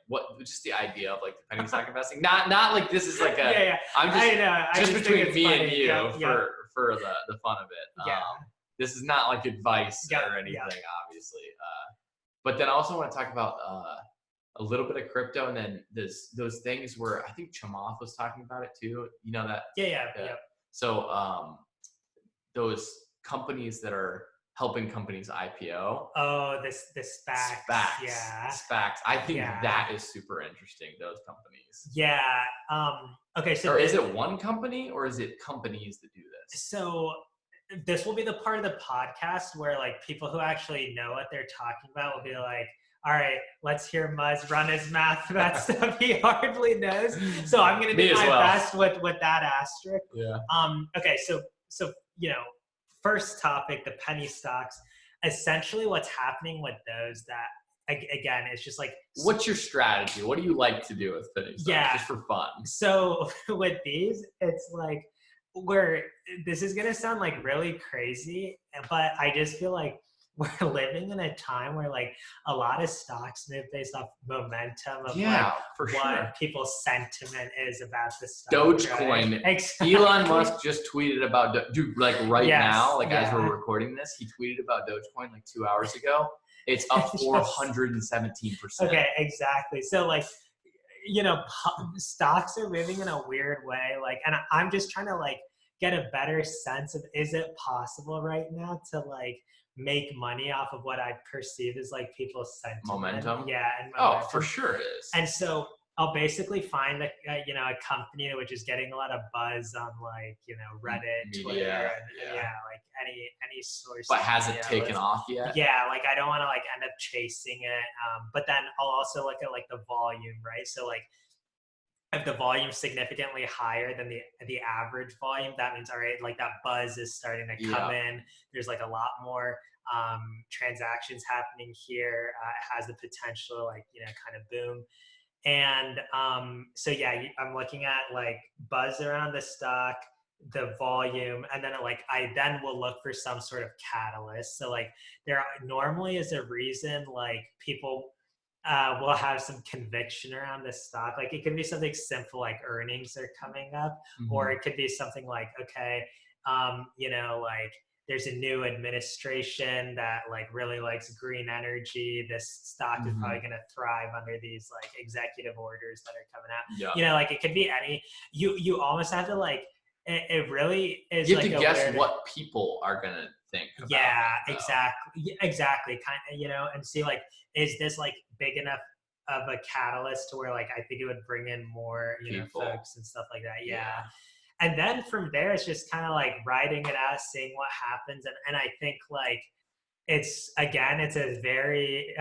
just the idea of like the penny stock investing. Not like this is like a. I'm just between me and you for the fun of it. This is not like advice or anything, obviously. But then I also want to talk about a little bit of crypto, and then those things where I think Chamath was talking about it too. You know that? Yeah. So those companies that are helping companies IPO. Oh, the SPACs. Yeah. SPACs. I think that is super interesting, those companies. Yeah. Okay. So or is it one company or is it companies that do this? So this will be the part of the podcast where like people who actually know what they're talking about will be like, all right, let's hear Muzz run his math. That stuff he hardly knows. So I'm going to do my best with that asterisk. Yeah. Okay. So, first topic, the penny stocks. Essentially what's happening with those, that again, it's just like, what's your strategy? What do you like to do with penny stocks just for fun? So with these, it's like this is going to sound like really crazy, but I just feel like we're living in a time where like a lot of stocks move based off momentum of what people's sentiment is about the stock. Dogecoin. Right? Exactly. Elon Musk just tweeted about now, as we're recording this, he tweeted about Dogecoin like 2 hours ago. It's up 417%. Okay, exactly. So like, stocks are moving in a weird way. Like, and I'm just trying to like get a better sense of, is it possible right now to like make money off of what I perceive as like people's sentiment. Momentum? Yeah. And momentum. Oh, for sure it is. And so I'll basically find a company which is getting a lot of buzz on like, Reddit, media, Twitter, and like any source. But has it taken off yet? Yeah. Like I don't want to like end up chasing it. But then I'll also look at like the volume, right? So like, if the volume's significantly higher than the average volume, that means, all right, like that buzz is starting to come in. There's like a lot more transactions happening here. It has the potential to like, kind of boom. And so, I'm looking at like buzz around the stock, the volume, and then I then will look for some sort of catalyst. So like there normally is a reason like people will have some conviction around this stock. Like it could be something simple like earnings are coming up, or it could be something like, okay, like there's a new administration that like really likes green energy. This stock is probably going to thrive under these like executive orders that are coming out. Like it could be you almost have to like, it really is. You have to guess what people are going to think about exactly. Kind of, and see like, is this like big enough of a catalyst to where like I think it would bring in more folks and stuff like that. Yeah. And then from there it's just kind of like riding it out, seeing what happens. And I think like it's a very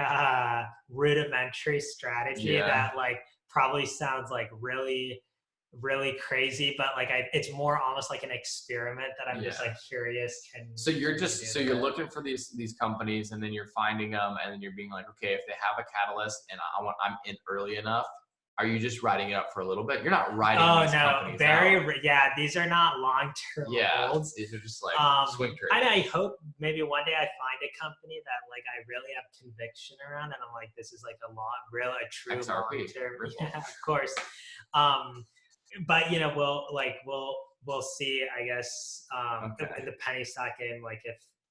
rudimentary strategy that like probably sounds like really crazy, but like it's more almost like an experiment that I'm just like curious. So you're looking for these companies, and then you're finding them, and then you're being like, okay, if they have a catalyst and I'm in early enough, are you just riding it up for a little bit? You're not riding these companies out. These are not long-term holds. These are just like swing trades. And I hope maybe one day I find a company that like I really have conviction around, and I'm like, this is like a true long-term. Yeah, of course. But we'll see, I guess, in the penny stock game, like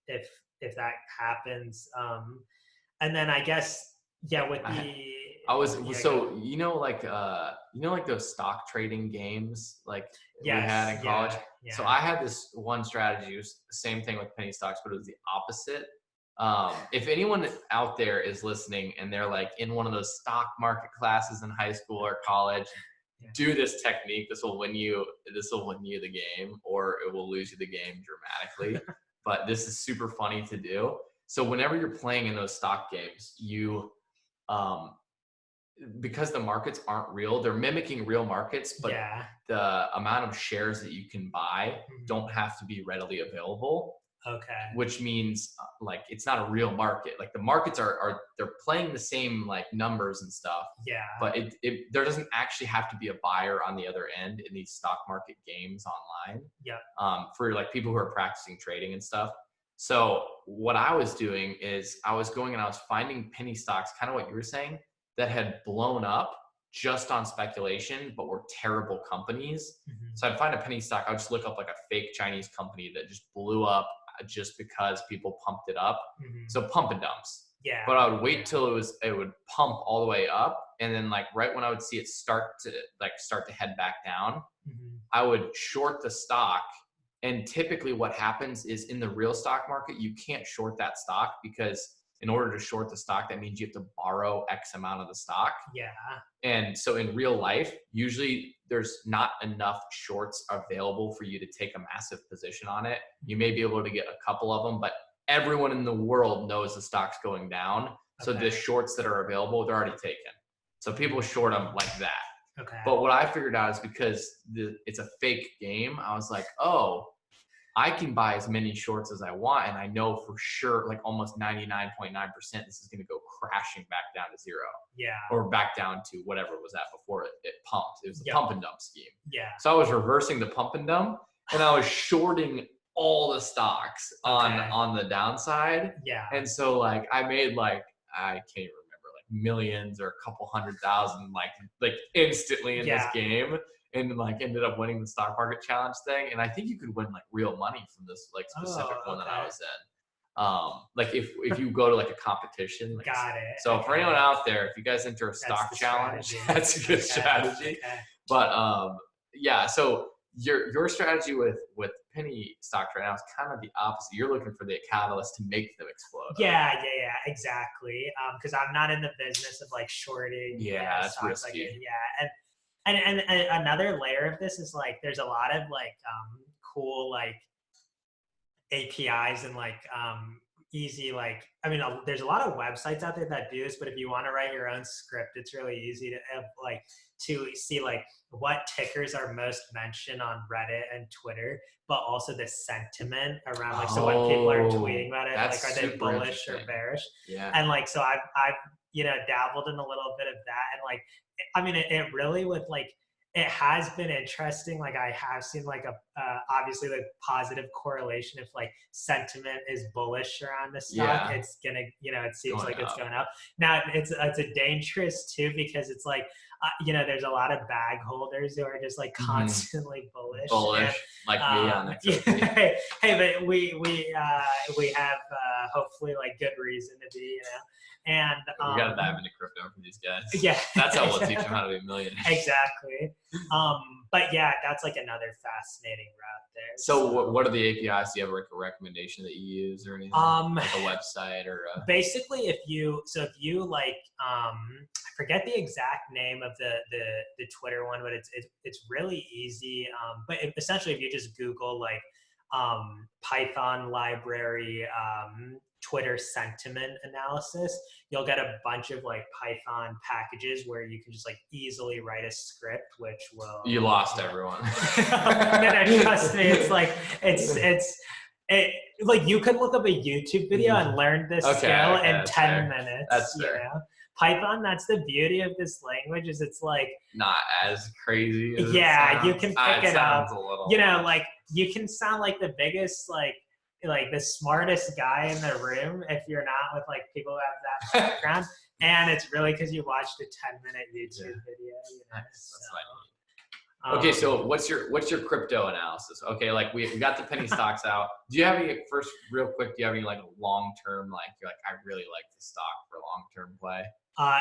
if that happens, and then I guess with those stock trading games like we had in college. So I had this one strategy. It was the same thing with penny stocks, but it was the opposite. If anyone out there is listening and they're like in one of those stock market classes in high school or college, do this technique. This will win you the game, or it will lose you the game dramatically. But this is super funny to do. So whenever you're playing in those stock games, you because the markets aren't real, they're mimicking real markets, but Yeah. the amount of shares that you can buy Mhm. don't have to be readily available, Okay. which means like it's not a real market. Like the markets are they're playing the same like numbers and stuff, Yeah. but it there doesn't actually have to be a buyer on the other end in these stock market games online. Yep. For like people who are practicing trading and stuff. So what I was doing is I was going and I was finding penny stocks, kind of what you were saying, that had blown up just on speculation, but were terrible companies. Mhm. So I'd find a penny stock. I would just look up like a fake Chinese company that just blew up just because people pumped it up. Mhm. So pump and dumps. Yeah. But I would wait till it would pump all the way up, and then like right when I would see it start to head back down, Mhm. I would short the stock. And typically what happens is in the real stock market, you can't short that stock because in order to short the stock, that means you have to borrow X amount of the stock. Yeah. And so in real life, usually there's not enough shorts available for you to take a massive position on it. You may be able to get a couple of them, but everyone in the world knows the stock's going down. So Okay. the shorts that are available, they're already taken. So people short them like that. Okay. But what I figured out is because it's a fake game, I was like, oh, I can buy as many shorts as I want. And I know for sure, like almost 99.9%, this is going to go crashing back down to zero Yeah. or back down to whatever it was at before it pumped. It was the Yep. pump and dump scheme. Yeah. So I was reversing the pump and dump and I was shorting all the stocks on the downside. Yeah. And so like I made like, I can't even remember, like millions or a couple 100,000 like instantly in this Yeah. game, and like ended up winning the stock market challenge thing. And I think you could win like real money from this like specific one that I was in. Like if you go to like a competition. Like, Got it. so for anyone out there, if you guys enter a That's stock the challenge, strategy. that's a good strategy. Okay. But yeah, so your strategy with penny stocks right now is kind of the opposite. You're looking for the catalyst to make them explode. Yeah, exactly. Because I'm not in the business of like shorting. Yeah, that's stocks risky. like it. Yeah, and another layer of this is like there's a lot of like cool like APIs and like easy like there's a lot of websites out there that do this, but if you want to write your own script, it's really easy to like to see like what tickers are most mentioned on Reddit and Twitter, but also the sentiment around like so when people are tweeting about it, like are they bullish or bearish? Yeah. And like so I've dabbled in a little bit of that, and like I mean it really with like it has been interesting. Like I have seen like a obviously like positive correlation. If like sentiment is bullish around the stock, it's gonna it seems like it's going up. Now it's a dangerous too because it's like there's a lot of bag holders who are just like constantly bullish. And, like me on XRP. Hey, but we have hopefully like good reason to be and we gotta dive into crypto for these guys. Yeah, that's how we'll teach them how to be millionaires. Exactly. But yeah, that's like another fascinating route there. So what are the APIs? Do you have like a recommendation that you use or anything? Like a website or basically if you like I forget the exact name of the Twitter one, but it's really easy. But essentially if you just Google like Python library Twitter sentiment analysis, you'll get a bunch of like Python packages where you can just like easily write a script, which will. You lost everyone. No, trust me. It's like like you could look up a YouTube video and learn this skill in 10 minutes. That's fair. Python, that's the beauty of this language, is it's like not as crazy as you can pick it up. Like you can sound like the biggest like the smartest guy in the room if you're not with like people who have that background. And it's really because you watched a 10-minute YouTube video. That's what I need. Okay, so what's your crypto analysis? Okay, like we got the penny stocks out. Do you have any first real quick? Do you have any like long term like you're like I really like this stock for long term play?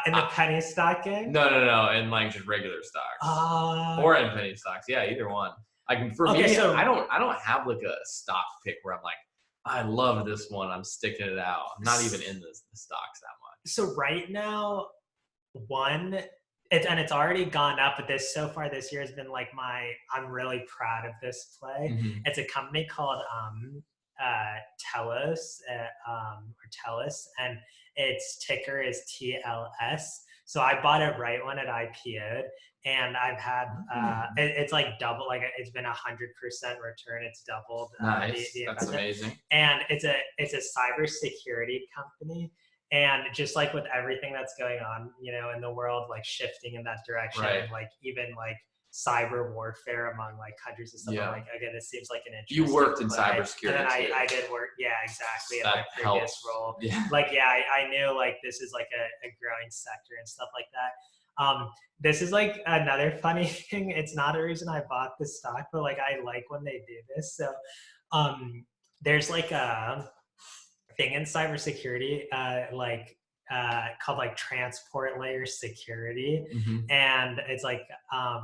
In the penny stock game? No, in like just regular stocks or in penny stocks. Yeah, either one. Like for me, so, I don't have like a stock pick where I'm like, I love this one. I'm sticking it out. I'm not even in the stocks that much. So right now, it's already gone up, but so far this year has been like I'm really proud of this play. Mm-hmm. It's a company called Telos, and its ticker is TLS. So I bought it right when it IPO'd, and I've had it's like double, like it's been 100% return. It's doubled Nice. the That's investment. amazing. And it's a cybersecurity company. And just like with everything that's going on, you know, in the world, like shifting in that direction, Right. like even like cyber warfare among like countries and stuff. Yeah. Like, again, it seems like an interesting You worked in play. cybersecurity. And then too. I did work, yeah, exactly, in That my previous helps. role. Yeah. Like, yeah, I knew like this is like a growing sector and stuff like that. This is like another funny thing. It's not a reason I bought the stock, but like I like when they do this. So there's like a thing in cybersecurity, called like transport layer security, and it's like a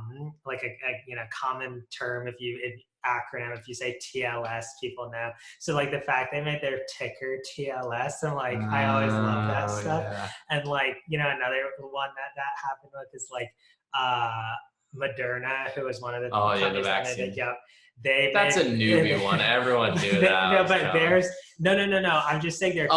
you know, common term if acronym, if you say TLS, people know. So like the fact they made their ticker TLS, and like I always love that stuff. Yeah. And like, you know, another one that happened with is like Moderna, who was one of the companies that made it. Yep. That's a newbie one. Everyone knew that. No, but there's no. I'm just saying their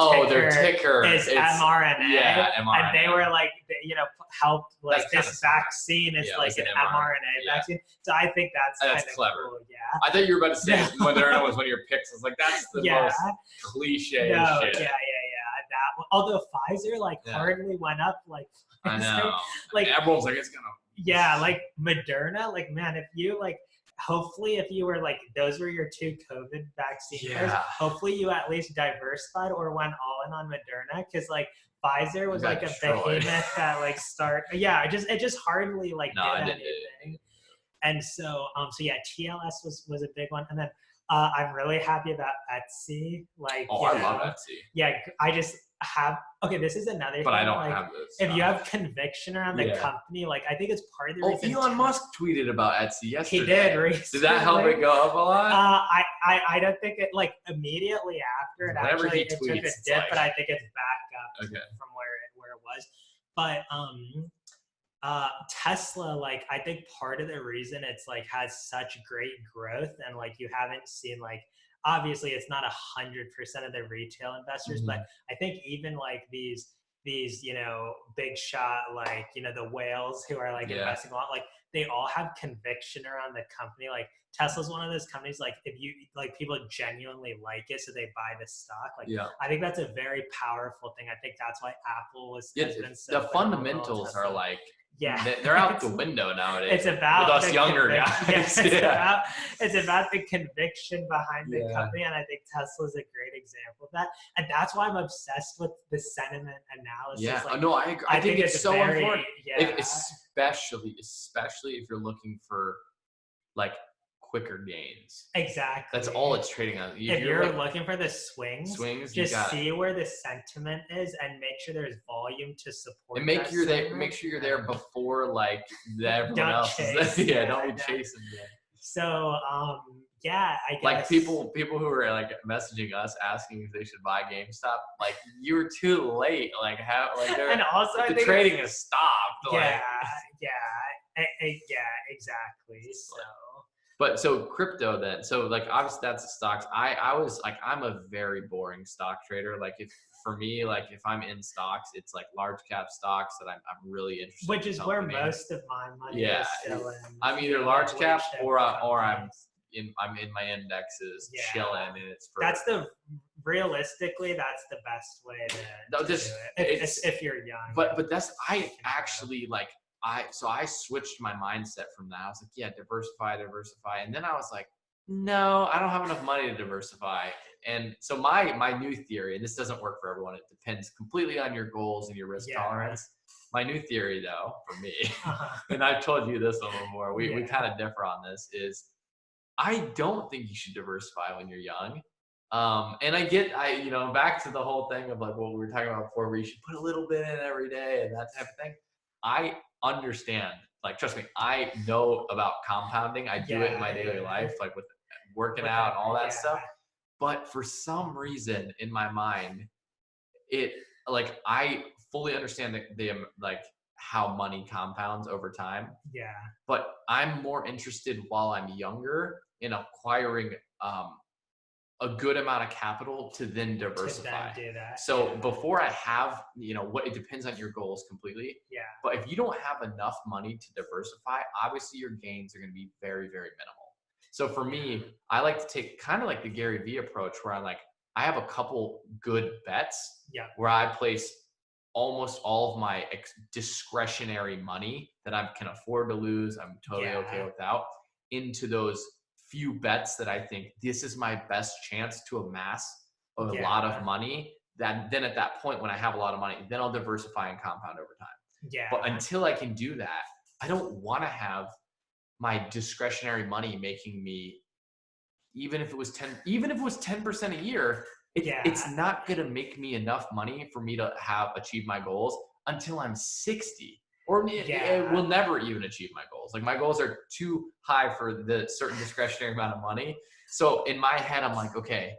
ticker is mRNA. Yeah, mRNA. And they were like, you know, helped like this vaccine is like an mRNA vaccine. So I think that's kind of clever. cool. Yeah. I thought you were about to say Moderna was one of your picks. I was like, that's the most cliche shit. Yeah. That one. Although Pfizer hardly went up like. I know. Like everyone's like, it's gonna. Yeah, like Moderna. Like, man, if you like. Hopefully, if you were like, those were your 2 COVID vaccines, hopefully you at least diversified or went all in on Moderna, because like Pfizer was like a behemoth that like it just hardly like did anything. And so yeah, TLS was a big one, and then I'm really happy about Etsy. Like, I love Etsy. Yeah, I just have this is another thing. But I don't have this. If you have conviction around the company, like I think it's part of the reason. Elon Musk tweeted about Etsy yesterday. He did recently. Did that help it go up a lot? I don't think it like immediately after it Whenever actually he tweets, it took a dip, but I think it's back up from where it was. But Tesla, like I think part of the reason it's like has such great growth, and like you haven't seen like, obviously it's not 100% of the retail investors, but I think even like these, you know, big shot, like, you know, the whales who are like investing a lot, like they all have conviction around the company. Like Tesla's one of those companies, like if you like, people genuinely like it, so they buy the stock. Like I think that's a very powerful thing. I think that's why Apple has been so the fundamentals are like, Yeah, they're out the window nowadays. It's about with us younger guys. Yes, it's about the conviction behind the company, and I think Tesla's a great example of that. And that's why I'm obsessed with the sentiment analysis. Yeah, like, no, I agree. I think it's so important. Yeah. Especially if you're looking for like quicker gains. Exactly. That's all it's trading on. If you're like, looking for the swings, just see where the sentiment is and make sure there's volume to support. And make sure you're there before like everyone else is there. Don't be chasing them. So I guess like people who are like messaging us asking if they should buy GameStop, like you were too late. Like how and also the trading has stopped. Yeah, exactly. So. But so crypto then, so like obviously that's the stocks. I was like, I'm a very boring stock trader. Like if I'm in stocks, it's like large cap stocks that I'm really interested in. Which is where most of my money is still in. I'm either large cap or I'm in my indexes chilling, and it's realistically that's the best way to do it if you're young. But that's actually like. I switched my mindset from that. I was like, diversify. And then I was like, no, I don't have enough money to diversify. And so my new theory, and this doesn't work for everyone, it depends completely on your goals and your risk tolerance. My new theory though, for me, and I've told you this one before, we kind of differ on this, is I don't think you should diversify when you're young. And I back to the whole thing of like what we were talking about before, where you should put a little bit in every day and that type of thing. I understand, like, trust me, I know about compounding. I do it in my daily life, like with working out and all that stuff. But for some reason in my mind, I fully understand the like how money compounds over time. Yeah. But I'm more interested while I'm younger in acquiring a good amount of capital to then diversify. To then do that. So before I have, what, it depends on your goals completely. Yeah. But if you don't have enough money to diversify, obviously your gains are going to be very, very minimal. So for me, I like to take kind of like the Gary Vee approach where I have a couple good bets where I place almost all of my discretionary money that I can afford to lose, I'm totally okay without, into those few bets that I think this is my best chance to amass a lot of money. That then at that point when I have a lot of money, then I'll diversify and compound over time. Yeah. But until I can do that, I don't want to have my discretionary money making me, even if it was 10% a year, it's not going to make me enough money for me to achieve my goals until I'm 60. Or it will never even achieve my goals. Like my goals are too high for the certain discretionary amount of money. So in my head, I'm like, okay,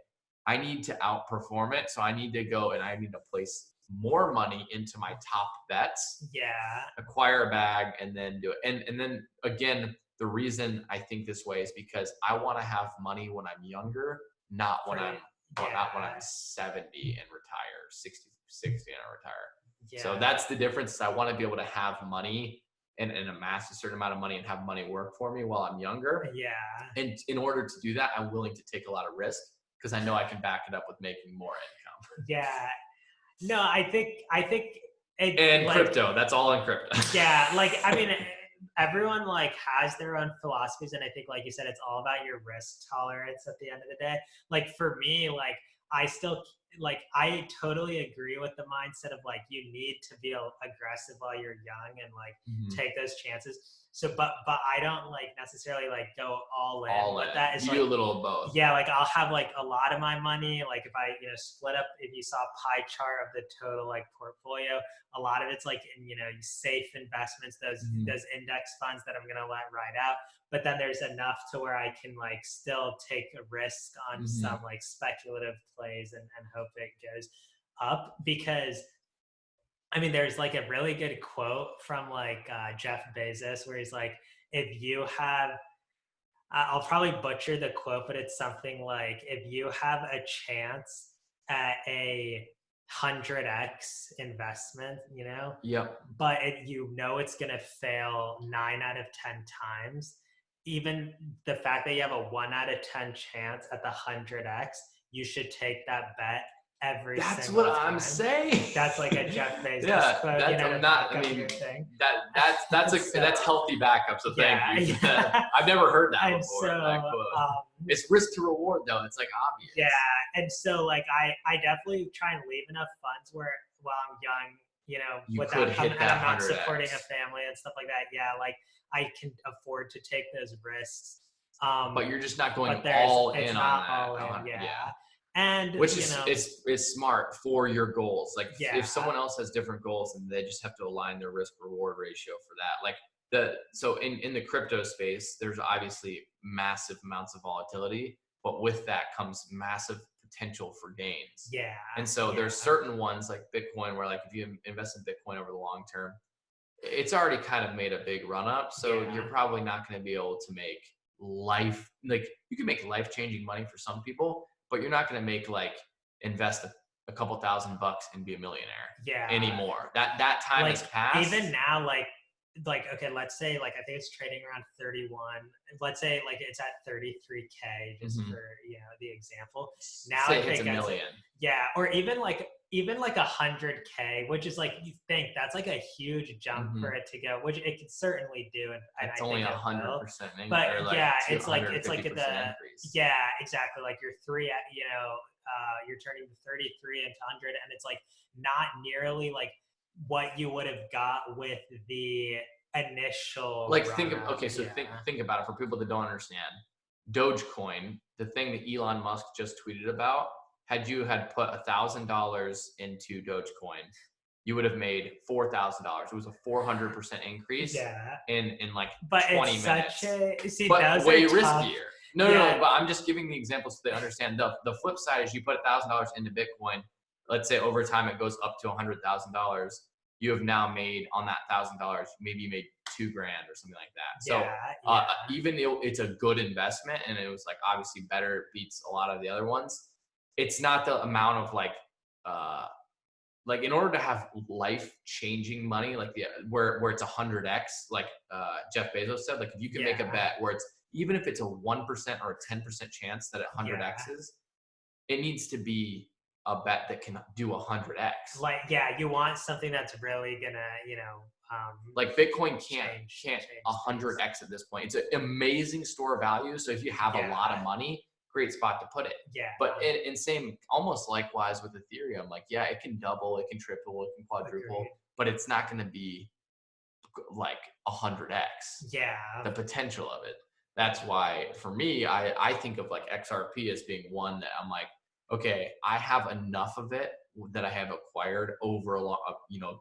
I need to outperform it. So I need to go and I need to place more money into my top bets. Yeah. Acquire a bag and then do it. And then again, the reason I think this way is because I want to have money when I'm younger, not when I'm 70 and retire, 60 and I retire. Yeah. So that's the difference. I want to be able to have money and amass a certain amount of money and have money work for me while I'm younger. Yeah. And in order to do that, I'm willing to take a lot of risk because I know I can back it up with making more income. Yeah. No, I think and crypto, that's all in crypto. Yeah. Like, I mean, everyone like has their own philosophies. And I think, like you said, it's all about your risk tolerance at the end of the day. Like for me, like I totally agree with the mindset of like, you need to be aggressive while you're young and like take those chances. So, but I don't like necessarily like go all in. But that is you like, do a little of both. Yeah. Like I'll have like a lot of my money. Like if I, split up, if you saw a pie chart of the total like portfolio, a lot of it's like in, safe investments, those index funds that I'm going to let ride out. But then there's enough to where I can like still take a risk on some like speculative plays and hope it goes up. Because I mean, there's like a really good quote from like Jeff Bezos where he's like, if you have, I'll probably butcher the quote, but it's something like, if you have a chance at a 100x investment, but it's going to fail 9 out of 10 times. Even the fact that you have a 1 out of 10 chance at the 100x, you should take that bet every single time. That's what I'm saying. That's like a Jeff Bezos quote. That's healthy backup. So thank you. I've never heard that before. So, that quote. It's risk to reward though. It's like obvious. Yeah, and so like I definitely try and leave enough funds where while I'm young, I'm not supporting a family and stuff like that. Yeah, like I can afford to take those risks. But you're just not going all in on that. Yeah. And which is smart for your goals. Like if someone else has different goals, then they just have to align their risk reward ratio for that. Like so in the crypto space, there's obviously massive amounts of volatility, but with that comes massive potential for gains. Yeah. And so there's certain ones like Bitcoin where like if you invest in Bitcoin over the long term, it's already kind of made a big run up. So you're probably not going to be able to make you can make life-changing money for some people, but you're not going to make invest a couple $1,000 and be a millionaire anymore. That time has passed. Even now, okay, let's say I think it's trading around 31. Let's say it's at 33K just for the example. Now say I think it's $1 million. Or even 100K, which is you think that's a huge jump for it to go, which it could certainly do. And it's only 100%, but it's like the increase. Exactly. Like you're you're turning 33 into 100, and it's not nearly what you would have got with the initial think about it for people that don't understand. Dogecoin, the thing that Elon Musk just tweeted about, had you put $1,000 into Dogecoin, you would have made $4,000. It was a 400% increase in 20 minutes. But way riskier. No, but I'm just giving the examples so they understand. The flip side is you put $1,000 into Bitcoin. Let's say over time it goes up to $100,000. you have now made on that $1,000, maybe you made $2,000 or something like that. So yeah. even though it's a good investment and it was like obviously better, beats a lot of the other ones, it's not the amount of like in order to have life changing money, like where it's 100x, like Jeff Bezos said, like if you can make a bet where it's, even if it's a 1% or a 10% chance that it 100x's, it needs to be a bet that can do 100x. Like, you want something that's really gonna, like Bitcoin can't 100x at this point. It's an amazing store of value. So if you have a lot of money, great spot to put it. Yeah. But in same, almost likewise with Ethereum, like, it can double, it can triple, it can quadruple, but it's not going to be like 100x. Yeah. The potential of it. That's why for me, I think of like XRP as being one that I'm like, okay, I have enough of it that I have acquired over a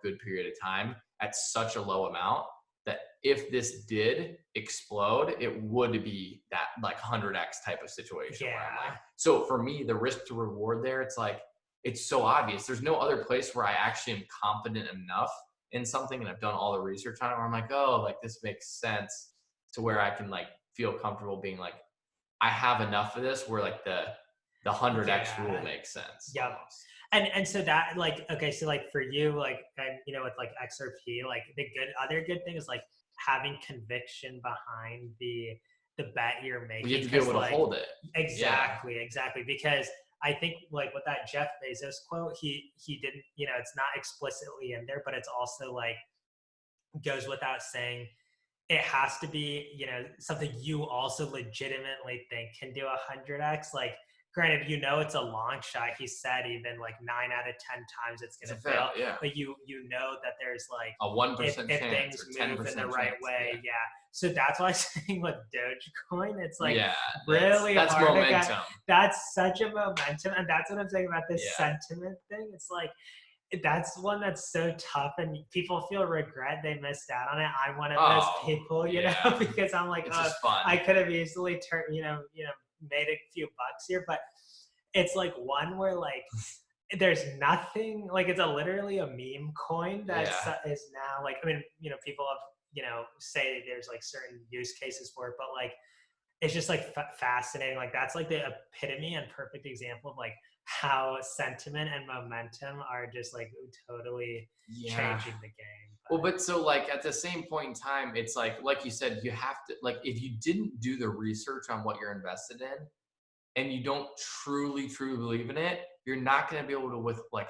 good period of time at such a low amount that if this did explode, it would be that like 100x type of situation. Yeah. Where I'm like, so for me, the risk to reward there, it's like, it's so obvious. There's no other place where I actually am confident enough in something and I've done all the research on it where I'm like, oh, like this makes sense, to where I can like feel comfortable being like, I have enough of this where like the 100x rule makes sense. Yeah. And so that, like, okay, so like for you, like, and with like XRP, like the other good thing is like having conviction behind the bet you're making. You have to be able to hold it. Exactly. Because I think like with that Jeff Bezos quote, he didn't, it's not explicitly in there, but it's also like goes without saying, it has to be, something you also legitimately think can do 100x. Like, granted, it's a long shot. He said even like 9 out of 10 times it's going to fail. Yeah. But you know that there's like a 1% if chance things or 10% move in the right chance. way. Yeah. So that's why I'm saying with Dogecoin, it's like really that's hard momentum. to get. That's such a momentum, and that's what I'm saying about this sentiment thing. It's like, that's one that's so tough, and people feel regret they missed out on it. I'm one of those people, you know, because I'm like, it's just fun. I could have easily turned, made a few bucks here, but it's like one where like there's nothing, like it's literally a meme coin that is now like, I mean, people have, say there's like certain use cases for it, but like it's just like fascinating. Like that's like the epitome and perfect example of like how sentiment and momentum are just like totally changing the game. But so like at the same point in time, it's like you said, you have to, like, if you didn't do the research on what you're invested in and you don't truly believe in it, you're not going to be able to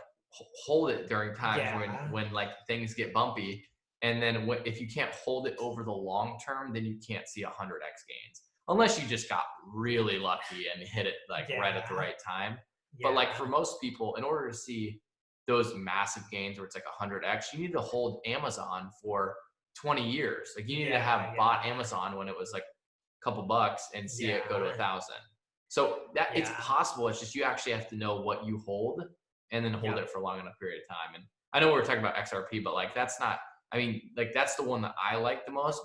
hold it during times when like things get bumpy. And then if you can't hold it over the long term, then you can't see 100x gains unless you just got really lucky and hit it like right at the right time. But like for most people, in order to see those massive gains where it's like 100x, you need to hold Amazon for 20 years. Like you need to have bought Amazon when it was like a couple bucks and see it go to 1,000. So that it's possible. It's just you actually have to know what you hold and then hold it for a long enough period of time. And I know we're talking about XRP, but like that's not, I mean, like that's the one that I like the most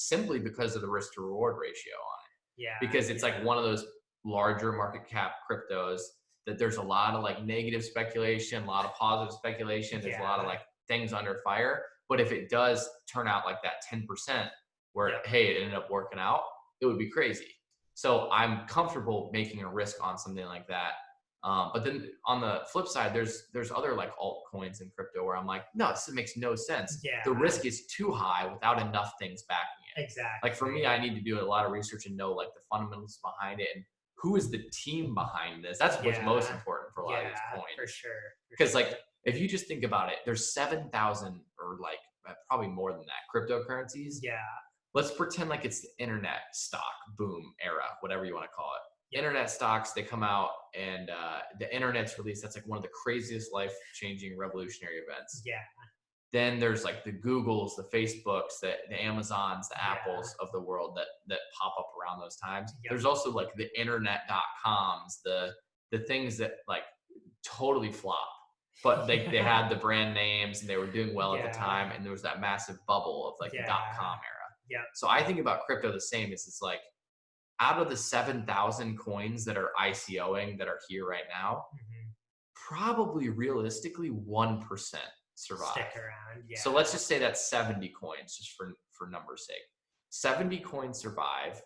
simply because of the risk to reward ratio on it. Yeah. Because it's like one of those larger market cap cryptos that there's a lot of like negative speculation, a lot of positive speculation. There's a lot of like things under fire. But if it does turn out like that 10% where, hey, it ended up working out, it would be crazy. So I'm comfortable making a risk on something like that. But then on the flip side, there's other like altcoins in crypto where I'm like, no, this makes no sense. The risk is too high without enough things backing it. Exactly. Like for me, I need to do a lot of research and know like the fundamentals behind it and who is the team behind this. That's what's most important for a lot of these coins. For sure. Because like if you just think about it, there's 7,000 or like probably more than that cryptocurrencies. Yeah. Let's pretend like it's the internet stock boom era, whatever you want to call it. Internet stocks, they come out and the internet's released. That's like one of the craziest life-changing revolutionary events. Yeah. Then there's like the Googles, the Facebooks, the Amazons, the Apples of the world that pop up around those times. There's also like the internet.coms, the things that like totally flop, but they had the brand names and they were doing well at the time. And there was that massive bubble of like the .com era. Yeah. So I think about crypto the same as it's like out of the 7,000 coins that are ICOing that are here right now, probably realistically 1% survive. Stick around. Yeah. So let's just say that's 70 coins, just for number's sake. 70 coins survive.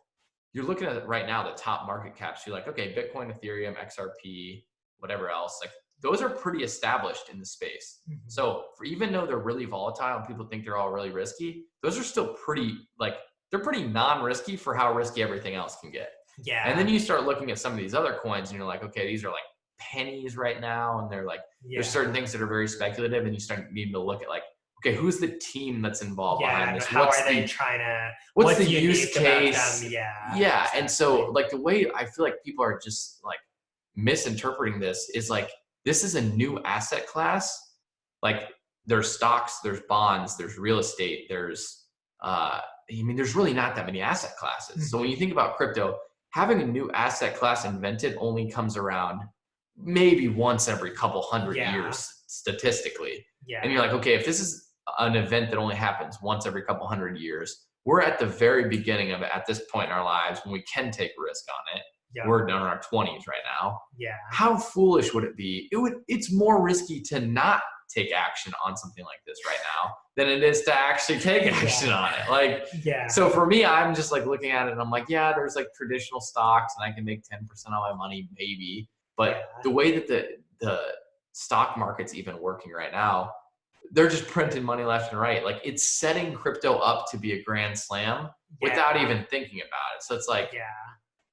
You're looking at right now the top market caps. You're like, okay, Bitcoin, Ethereum, XRP, whatever else. Like those are pretty established in the space. Mm-hmm. So even though they're really volatile and people think they're all really risky, those are still pretty they're pretty non-risky for how risky everything else can get. Yeah. And then you start looking at some of these other coins and you're like, okay, these are like pennies right now. And they're like, there's certain things that are very speculative, and you start needing to look at like, okay, who's the team that's involved behind this? How are they trying to, what's the use case? Yeah. Exactly. And so like the way I feel like people are just like misinterpreting this is like, this is a new asset class. Like there's stocks, there's bonds, there's real estate, there's, there's really not that many asset classes. Mm-hmm. So when you think about crypto, having a new asset class invented only comes around maybe once every couple hundred years statistically. Yeah. And you're like, okay, if this is an event that only happens once every couple hundred years, we're at the very beginning of it at this point in our lives when we can take risk on it. Yeah. We're in our 20s right now. Yeah. How foolish would it be? It's more risky to not take action on something like this right now than it is to actually take action on it. Like, so for me, I'm just like looking at it and I'm like, yeah, there's like traditional stocks and I can make 10% of my money maybe. But the way that the stock market's even working right now, they're just printing money left and right. Like it's setting crypto up to be a grand slam without even thinking about it. So it's like,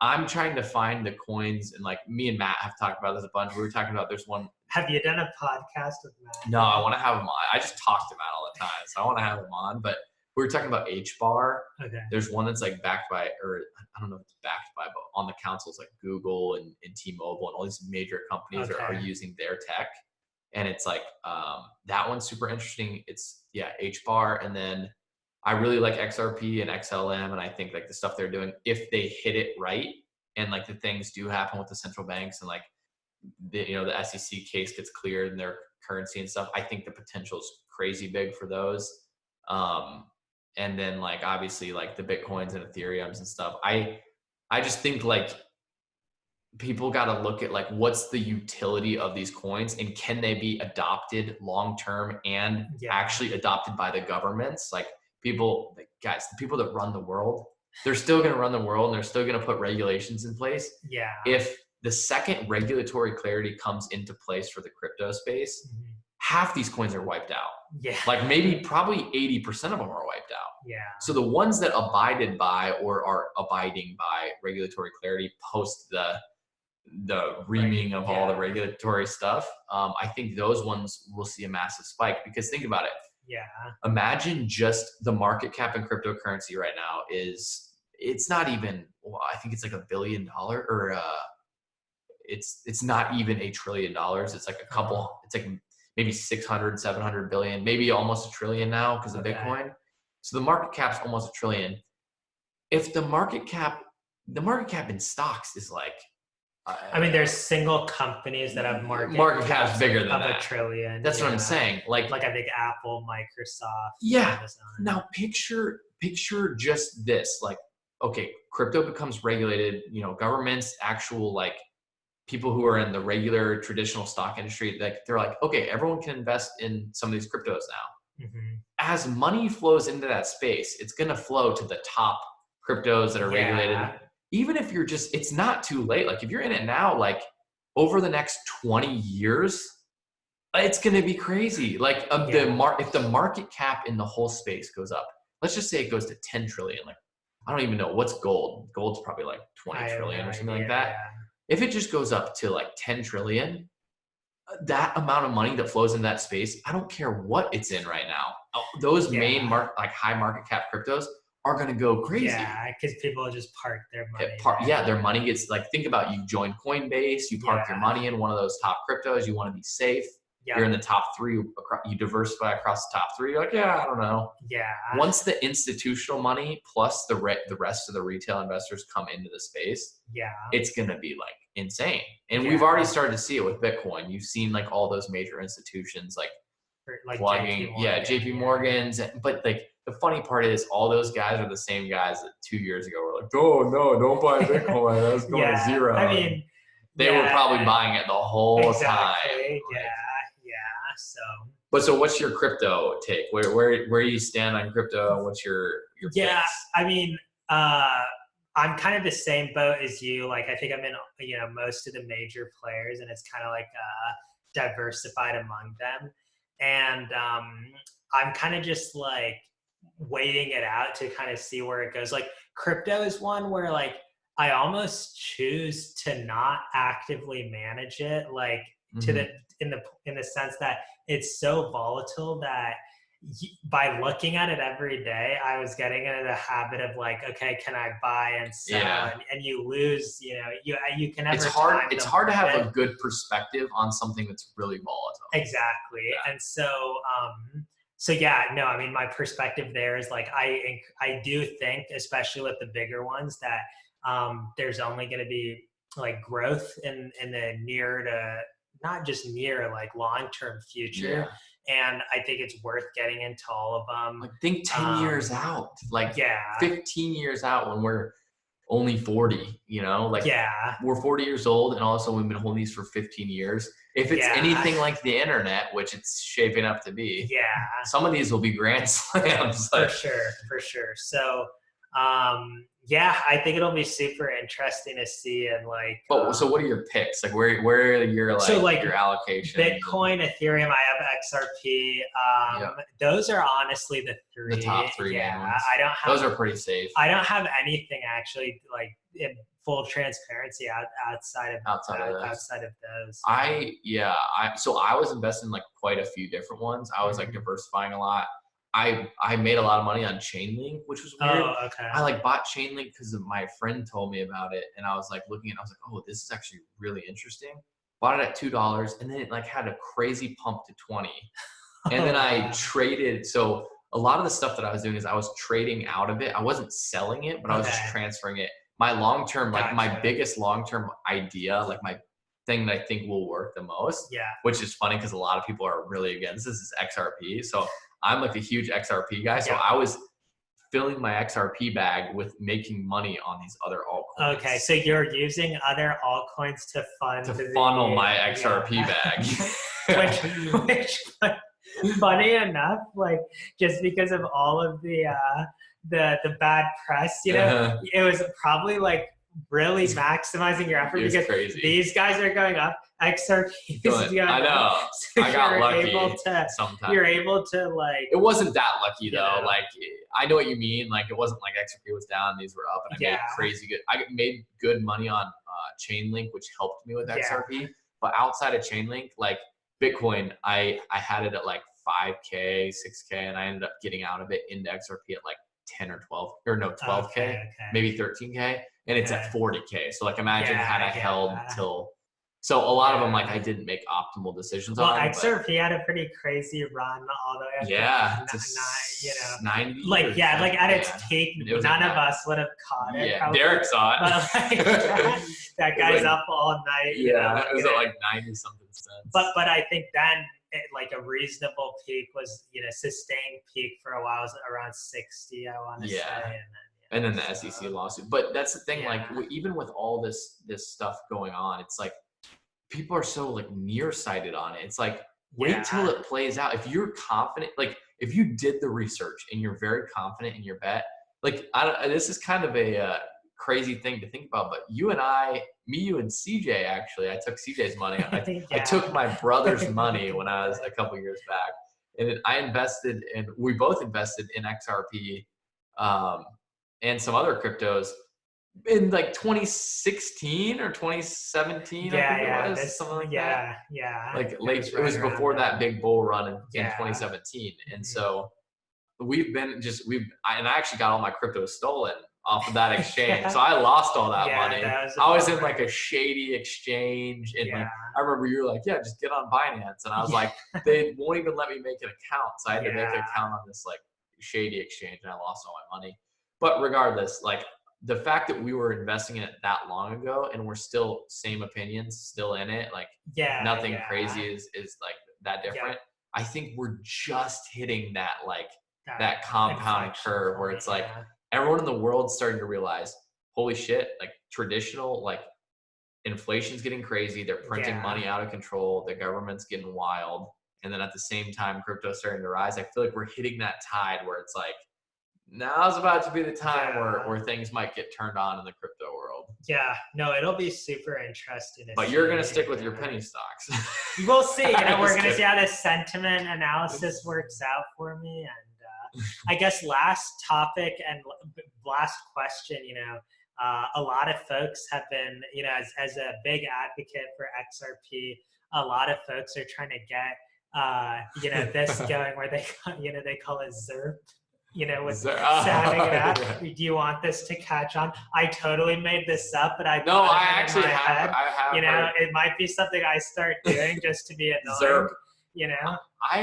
I'm trying to find the coins, and like me and Matt have talked about this a bunch. We were talking about there's one. Have you done a podcast with Matt? No, I want to have him on. I just talk to Matt all the time, so I want to have him on. But we were talking about HBAR. Okay. There's one that's like backed by, or I don't know if it's backed by, but on the councils like Google and T-Mobile and all these major companies are using their tech. And it's like, that one's super interesting. It's HBAR. And then I really like XRP and XLM. And I think like the stuff they're doing, if they hit it right, and like the things do happen with the central banks and like the SEC case gets cleared and their currency and stuff, I think the potential is crazy big for those. And then like, obviously like the Bitcoins and Ethereums and stuff. I just think like, people got to look at like what's the utility of these coins and can they be adopted long term and actually adopted by the governments. Like people, the people that run the world, they're still going to run the world and they're still going to put regulations in place. Yeah. If the second regulatory clarity comes into place for the crypto space, half these coins are wiped out. Yeah. Like maybe probably 80% of them are wiped out. Yeah. So the ones that abided by or are abiding by regulatory clarity post the reaming of all the regulatory stuff, I think those ones will see a massive spike, because think about it. Yeah. Imagine just the market cap in cryptocurrency right now it's not even, I think it's like $1 billion, or it's not even $1 trillion. It's like it's like maybe 600, 700 billion, maybe almost $1 trillion now because of Bitcoin. So the market cap's almost $1 trillion. If the market cap in stocks is like, there's single companies that have market caps bigger than that. $1 trillion. That's what I'm saying. Like I think Apple, Microsoft. Yeah. Amazon. Now picture just this. Like, okay, crypto becomes regulated. Governments, actual like people who are in the regular traditional stock industry, like they're like, okay, everyone can invest in some of these cryptos now. Mm-hmm. As money flows into that space, it's going to flow to the top cryptos that are regulated. Even if it's not too late. Like if you're in it now, like over the next 20 years, it's going to be crazy. Like if the market cap in the whole space goes up, let's just say it goes to 10 trillion. Like, I don't even know what's gold. Gold's probably like 20 trillion or something like that. Yeah. If it just goes up to like 10 trillion, that amount of money that flows into that space, I don't care what it's in right now. Those main high market cap cryptos are going to go crazy. Yeah, because people just park their money. Their money gets like, think about, you join Coinbase, you park your money in one of those top cryptos, you want to be safe. You're in the top three, you diversify across the top three. You're like, I don't know. Yeah. Once the institutional money plus the rest of the retail investors come into the space, it's going to be like insane. And we've already started to see it with Bitcoin. You've seen like all those major institutions like plugging, JP Morgan's, but like, the funny part is all those guys are the same guys that 2 years ago were like, oh no, don't buy Bitcoin. That's going to zero. I mean, they were probably buying it the whole time. Yeah. So But so what's your crypto take? Where do you stand on crypto? What's your Yeah, picks? I mean, uh, I'm kind of the same boat as you. Like, I think I'm in, most of the major players, and it's kind of like diversified among them. And I'm kind of just like waiting it out to kind of see where it goes. Like, crypto is one where like I almost choose to not actively manage it, like to Mm-hmm. the in the sense that it's so volatile that by looking at it every day, I was getting into the habit of like, okay, can I buy and sell? Yeah. And you lose, you can never It's hard. time It's the hard to have market. a good perspective on something that's really volatile. Exactly. Yeah. And so yeah, no, I mean, my perspective there is like, I do think, especially with the bigger ones, that there's only going to be like growth in the near to not just near, like long-term future. Yeah. And I think it's worth getting into all of them. Like think 10 years out, like Yeah. 15 years out when we're only 40, like Yeah. we're 40 years old and also we've been holding these for 15 years. If it's Yeah. anything like the internet, which it's shaping up to be, Yeah. some of these will be grand slams. For sure. So, yeah, I think it'll be super interesting to see. And like, But so what are your picks? Like where are your your allocation? Bitcoin, Ethereum, I have XRP. Yep. Those are honestly the three. The top three main ones. I don't have. Those are pretty safe. I don't have anything actually like in full transparency outside of those. So I was investing in like quite a few different ones. I was like diversifying a lot. I made a lot of money on Chainlink, which was weird. Oh, okay. I like bought Chainlink because my friend told me about it, and I was like looking, and I was like, oh, this is actually really interesting. Bought it at $2, and then it like had a crazy pump to 20, and then I traded. So a lot of the stuff that I was doing is I was trading out of it. I wasn't selling it, but I was just transferring it. My long term, like my biggest long term idea, like my thing that I think will work the most, which is funny because a lot of people are really against this, is XRP. So I'm like a huge XRP guy. So I was filling my XRP bag with making money on these other altcoins. Okay, so you're using other altcoins to funnel my XRP bag. which funny enough, like just because of all of the bad press, it was probably like really maximizing your effort because crazy. These guys are going up. XRP is going up. I know. So I got lucky sometimes. You're able to like. It wasn't that lucky though. Like I know what you mean. Like it wasn't like XRP was down, these were up, and I made crazy good. I made good money on Chainlink, which helped me with XRP. But outside of Chainlink, like Bitcoin, I had it at like 5K, 6K, and I ended up getting out of it into XRP at like 10 or 12 or no 12K, maybe 13K, and it's at 40K. So like imagine had I held till. So a lot of them, like I didn't make optimal decisions on. Well, XRP had a pretty crazy run all the way up to 90. Like like at its peak, none of us would have caught it. Yeah, Derek saw it. But like, that guy's up all night. It was at like 90 something cents. But I think then like a reasonable peak was sustained peak for a while was around 60. I want to say. And then the SEC lawsuit. But that's the thing. Like even with all this stuff going on, it's like. People are so like nearsighted on it. It's like wait till it plays out. If you're confident, like if you did the research and you're very confident in your bet, like this is kind of a crazy thing to think about. But you and you and CJ actually, I took CJ's money. I took my brother's money when I was a couple years back, and we both invested in XRP and some other cryptos. In like 2016 or 2017, I think it was something like that. Like late, it was before that big bull run in 2017, and so I actually got all my cryptos stolen off of that exchange, so I lost all that money. I was in like a shady exchange, and like I remember you were like, just get on Binance, and I was like, they won't even let me make an account, so I had to make an account on this like shady exchange, and I lost all my money. But regardless, like. The fact that we were investing in it that long ago and we're still same opinions, still in it, like nothing crazy is like that different. I think we're just hitting that like that compound curve where it's like everyone in the world's starting to realize, holy shit, like traditional, like inflation's getting crazy. They're printing money out of control. The government's getting wild. and then at the same time crypto's starting to rise. I feel like we're hitting that tide where it's like now's about to be the time where things might get turned on in the crypto world. Yeah, no, it'll be super interesting. But you're gonna stick with your penny stocks. We'll see. We're gonna see how this sentiment analysis works out for me. And I guess last topic and last question. A lot of folks have been, as a big advocate for XRP, a lot of folks are trying to get, this going where they call it ZERP. With sounding it out. Do you want this to catch on? I totally made this up, but I actually have. It might be something I start doing just to be annoying. ZERP.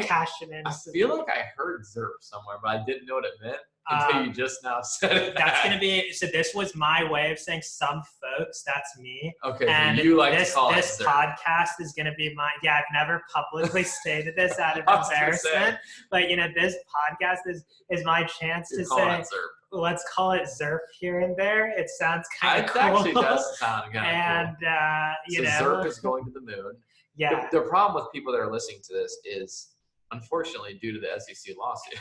Cashing in. I feel like I heard ZERP somewhere, but I didn't know what it meant until you just now said it. That's going to be, so this was my way of saying some folks, that's me. Okay, and you like this, to call this it ZERP. podcast is going to be I've never publicly stated this out of embarrassment, but this podcast is my chance to say, let's call it ZERP here and there. It sounds kind of cool. It actually does sound kind of cool. And, ZERP is going to the moon. Yeah. The problem with people that are listening to this is, unfortunately, due to the SEC lawsuit,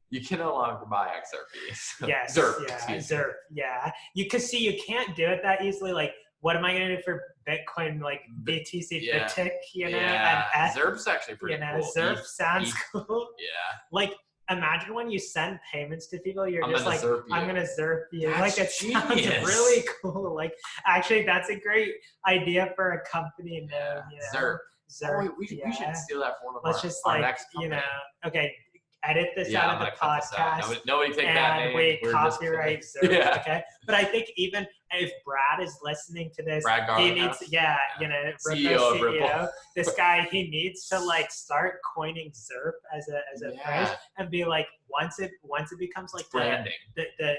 you can no longer buy XRP. So yes. ZERP. Yeah. ZERP. Yeah. You can't do it that easily. Like, what am I going to do for Bitcoin? Like BTC, BTC, and ZERP's actually pretty cool. ZERP sounds cool. Yeah. Like, imagine when you send payments to people, I'm going to ZERP you. That's it sounds really cool. Like, actually, that's a great idea for a company name. ZERP. ZERP. Oh, we should steal that for one of our next company. Okay, edit this out of the podcast. Nobody take that name. And we copyright ZERP. Yeah. Okay, but I think even if Brad is listening to this, he needs, CEO, this guy, he needs to like start coining ZERP as a phrase and be like, once it becomes like branding, the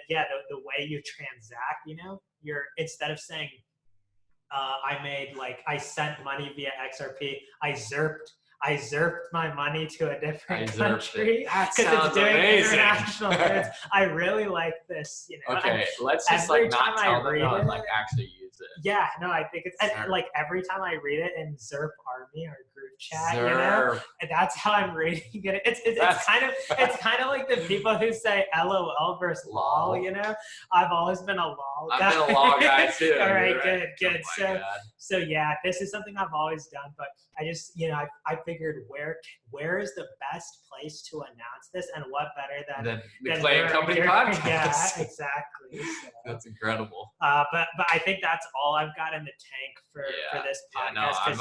way you transact, you're, instead of saying I sent money via XRP, I ZERPed my money to a different country because it's doing international goods. I really like this. Okay, let's just not tell them and actually use it. Yeah, no, I think it's like every time I read it in ZERP Army or group chat, and that's how I'm reading it. It's kind of like the people who say LOL versus LOL. I've always been a LOL guy. I've been a LOL guy too. All right, good. So yeah, this is something I've always done, but I just I figured where is the best place to announce this, and what better than the Clay Company podcast? Yeah, exactly. So, that's incredible. But I think that's all I've got in the tank for this podcast because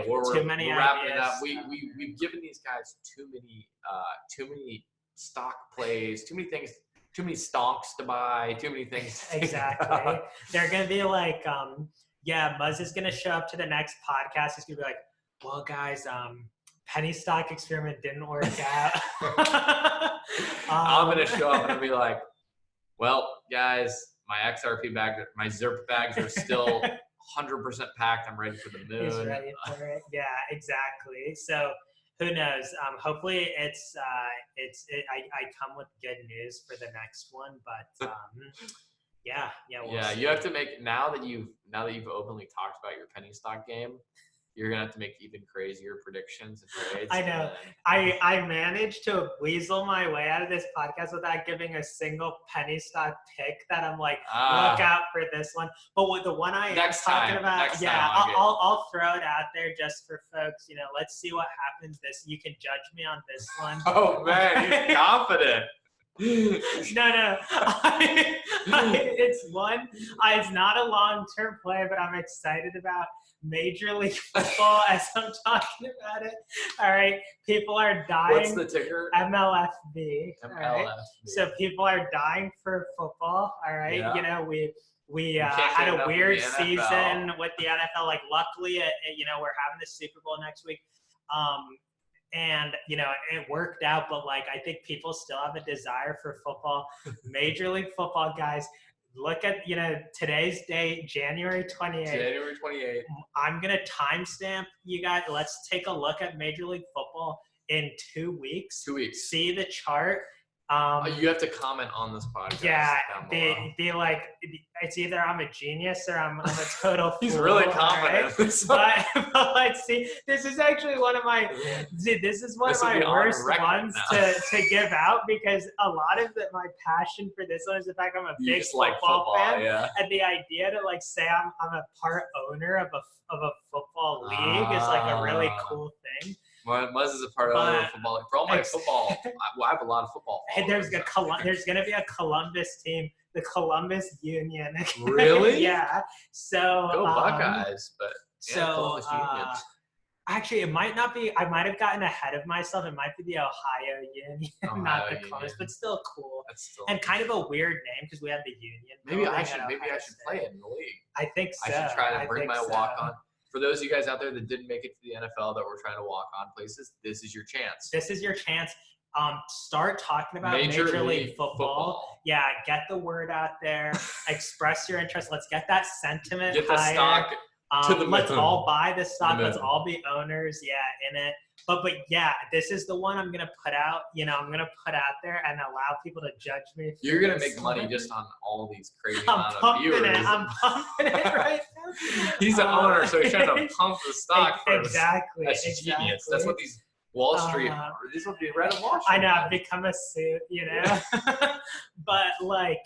we're too many wrapping ideas. it up. We've given these guys too many stock plays, too many things, too many stonks to buy, too many things. Exactly. They're gonna be like, Muzz is gonna show up to the next podcast. He's gonna be like, well, guys, penny stock experiment didn't work out. I'm gonna show up and be like, well, guys, my XRP bag, my ZERP bags are still 100% packed. I'm ready for the moon. He's ready for it. Yeah, exactly. So who knows? Hopefully I come with good news for the next one. But we'll you have to make now that you've openly talked about your penny stock game. You're gonna have to make even crazier predictions and trades. I know. I managed to weasel my way out of this podcast without giving a single penny stock pick that I'm like, look out for this one. But with the one I am talking about, I'll throw it out there just for folks. Let's see what happens. You can judge me on this one. Oh man, you're confident. No. It's not a long-term play, but I'm excited about Major League Football as I'm talking about it. All right, people are dying. What's the ticker? MLFB. MLFB. Right? So people are dying for football. All right, we had a weird season with the NFL. Like, luckily, we're having the Super Bowl next week. And, it worked out, but I think people still have a desire for football. Major League Football, guys, look at, today's date, January 28th. January 28th. I'm going to timestamp you guys. Let's take a look at Major League Football in 2 weeks. 2 weeks. See the chart. You have to comment on this podcast. Yeah, be like, it's either I'm a genius or I'm a total fool. He's really confident. Right? But let's see. This is actually one of my worst ones to give out, because a lot of my passion for this one is the fact I'm a big football fan, and the idea to like say I'm a part owner of a football league is like a really cool thing. Muzz is a part of football. For all my football, I have a lot of football. Hey, there's going to be a Columbus team, the Columbus Union. Really? Yeah. So go Buckeyes, but Columbus Union. Actually, it might not be. I might have gotten ahead of myself. It might be the Ohio Union, not the Columbus, but still cool. And kind of a weird name because we have the Union. Maybe I should play it in the league. I think so. I should try to bring my walk on. For those of you guys out there that didn't make it to the NFL that were trying to walk on places, this is your chance. This is your chance. Start talking about Major League football. Yeah, get the word out there. Express your interest. Let's get that sentiment Get the stock to the let's all buy the stock. Let's all be owners. Yeah, in it. But yeah, this is the one I'm gonna put out. I'm gonna put out there and allow people to judge me. You're gonna make money just on all these crazy amount of viewers. I'm pumping it right now. He's an owner, so he's trying to pump the stock. Exactly. That's genius. That's what these Wall Street. This is what the red Wall Street. I know. I've become a suit. But like,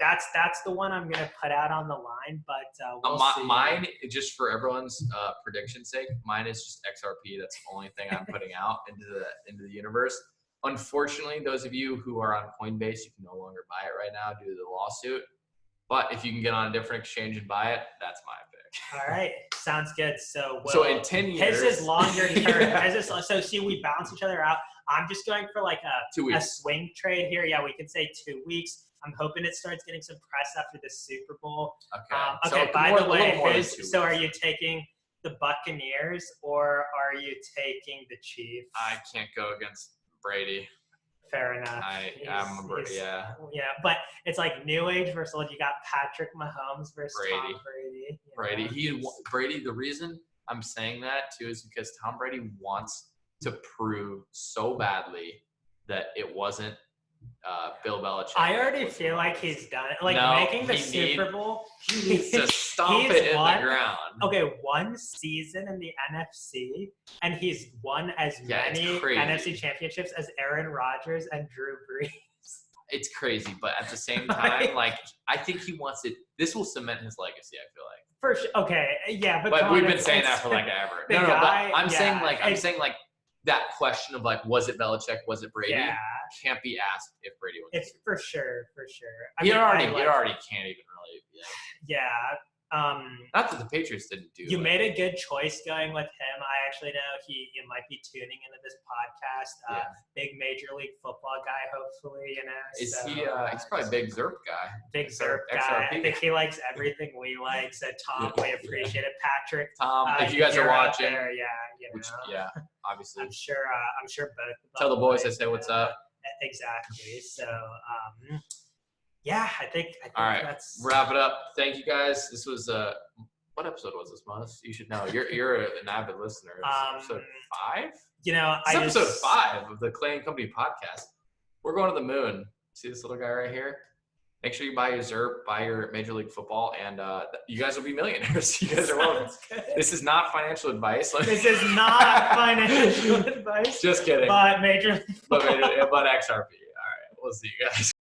that's the one I'm gonna put out on the line. But we'll see. Mine, just for everyone's prediction's sake, mine is just XRP. That's the only thing I'm putting out into the universe. Unfortunately, those of you who are on Coinbase, you can no longer buy it right now due to the lawsuit. But if you can get on a different exchange and buy it, that's my pick. All right, sounds good. So in 10 years, his is longer term. So see, we balance each other out. I'm just going for like a swing trade here. Yeah, we can say 2 weeks. I'm hoping it starts getting some press after the Super Bowl. Okay. So by the way, so are you taking the Buccaneers or are you taking the Chiefs? I can't go against Brady. Fair enough. Yeah, but it's like new age versus old. You got Patrick Mahomes versus Tom Brady. Brady. The reason I'm saying that too is because Tom Brady wants to prove so badly that it wasn't Bill Belichick. I already feel like he's done it. Like making the Super Bowl. He needs to stomp it in the ground. Okay, one season in the NFC, and he's won as many NFC championships as Aaron Rodgers and Drew Brees. It's crazy, but at the same time, I think he wants it. This will cement his legacy, I feel like. For sure. Okay, yeah, but we've been saying that for like ever. No, but I'm saying that question of like, was it Belichick? Was it Brady? Yeah. Can't be asked if Brady was. It's for sure. He already can't even really. Yeah. Not that the Patriots didn't do. You made a good choice going with him. I actually know he might be tuning into this podcast. Big Major League Football guy, hopefully. Is he? He's probably a big Zerp guy. Big Zerp guy. I think he likes everything we like. So Tom, we appreciate it. Patrick, Tom, if you guys are watching, there, obviously. I'm sure both. Tell the boys I say what's up. Exactly. So. I think all right, that's wrap it up. Thank you guys. This was what episode was this, Muzz? You should know. You're an avid listener. Episode 5? Episode 5 of the Clay and Company podcast. We're going to the moon. See this little guy right here? Make sure you buy your Zerp, buy your Major League Football, and you guys will be millionaires. You guys are welcome. This is not financial advice. This is not financial advice. Just kidding. But Major League Football. But XRP. All right, we'll see you guys.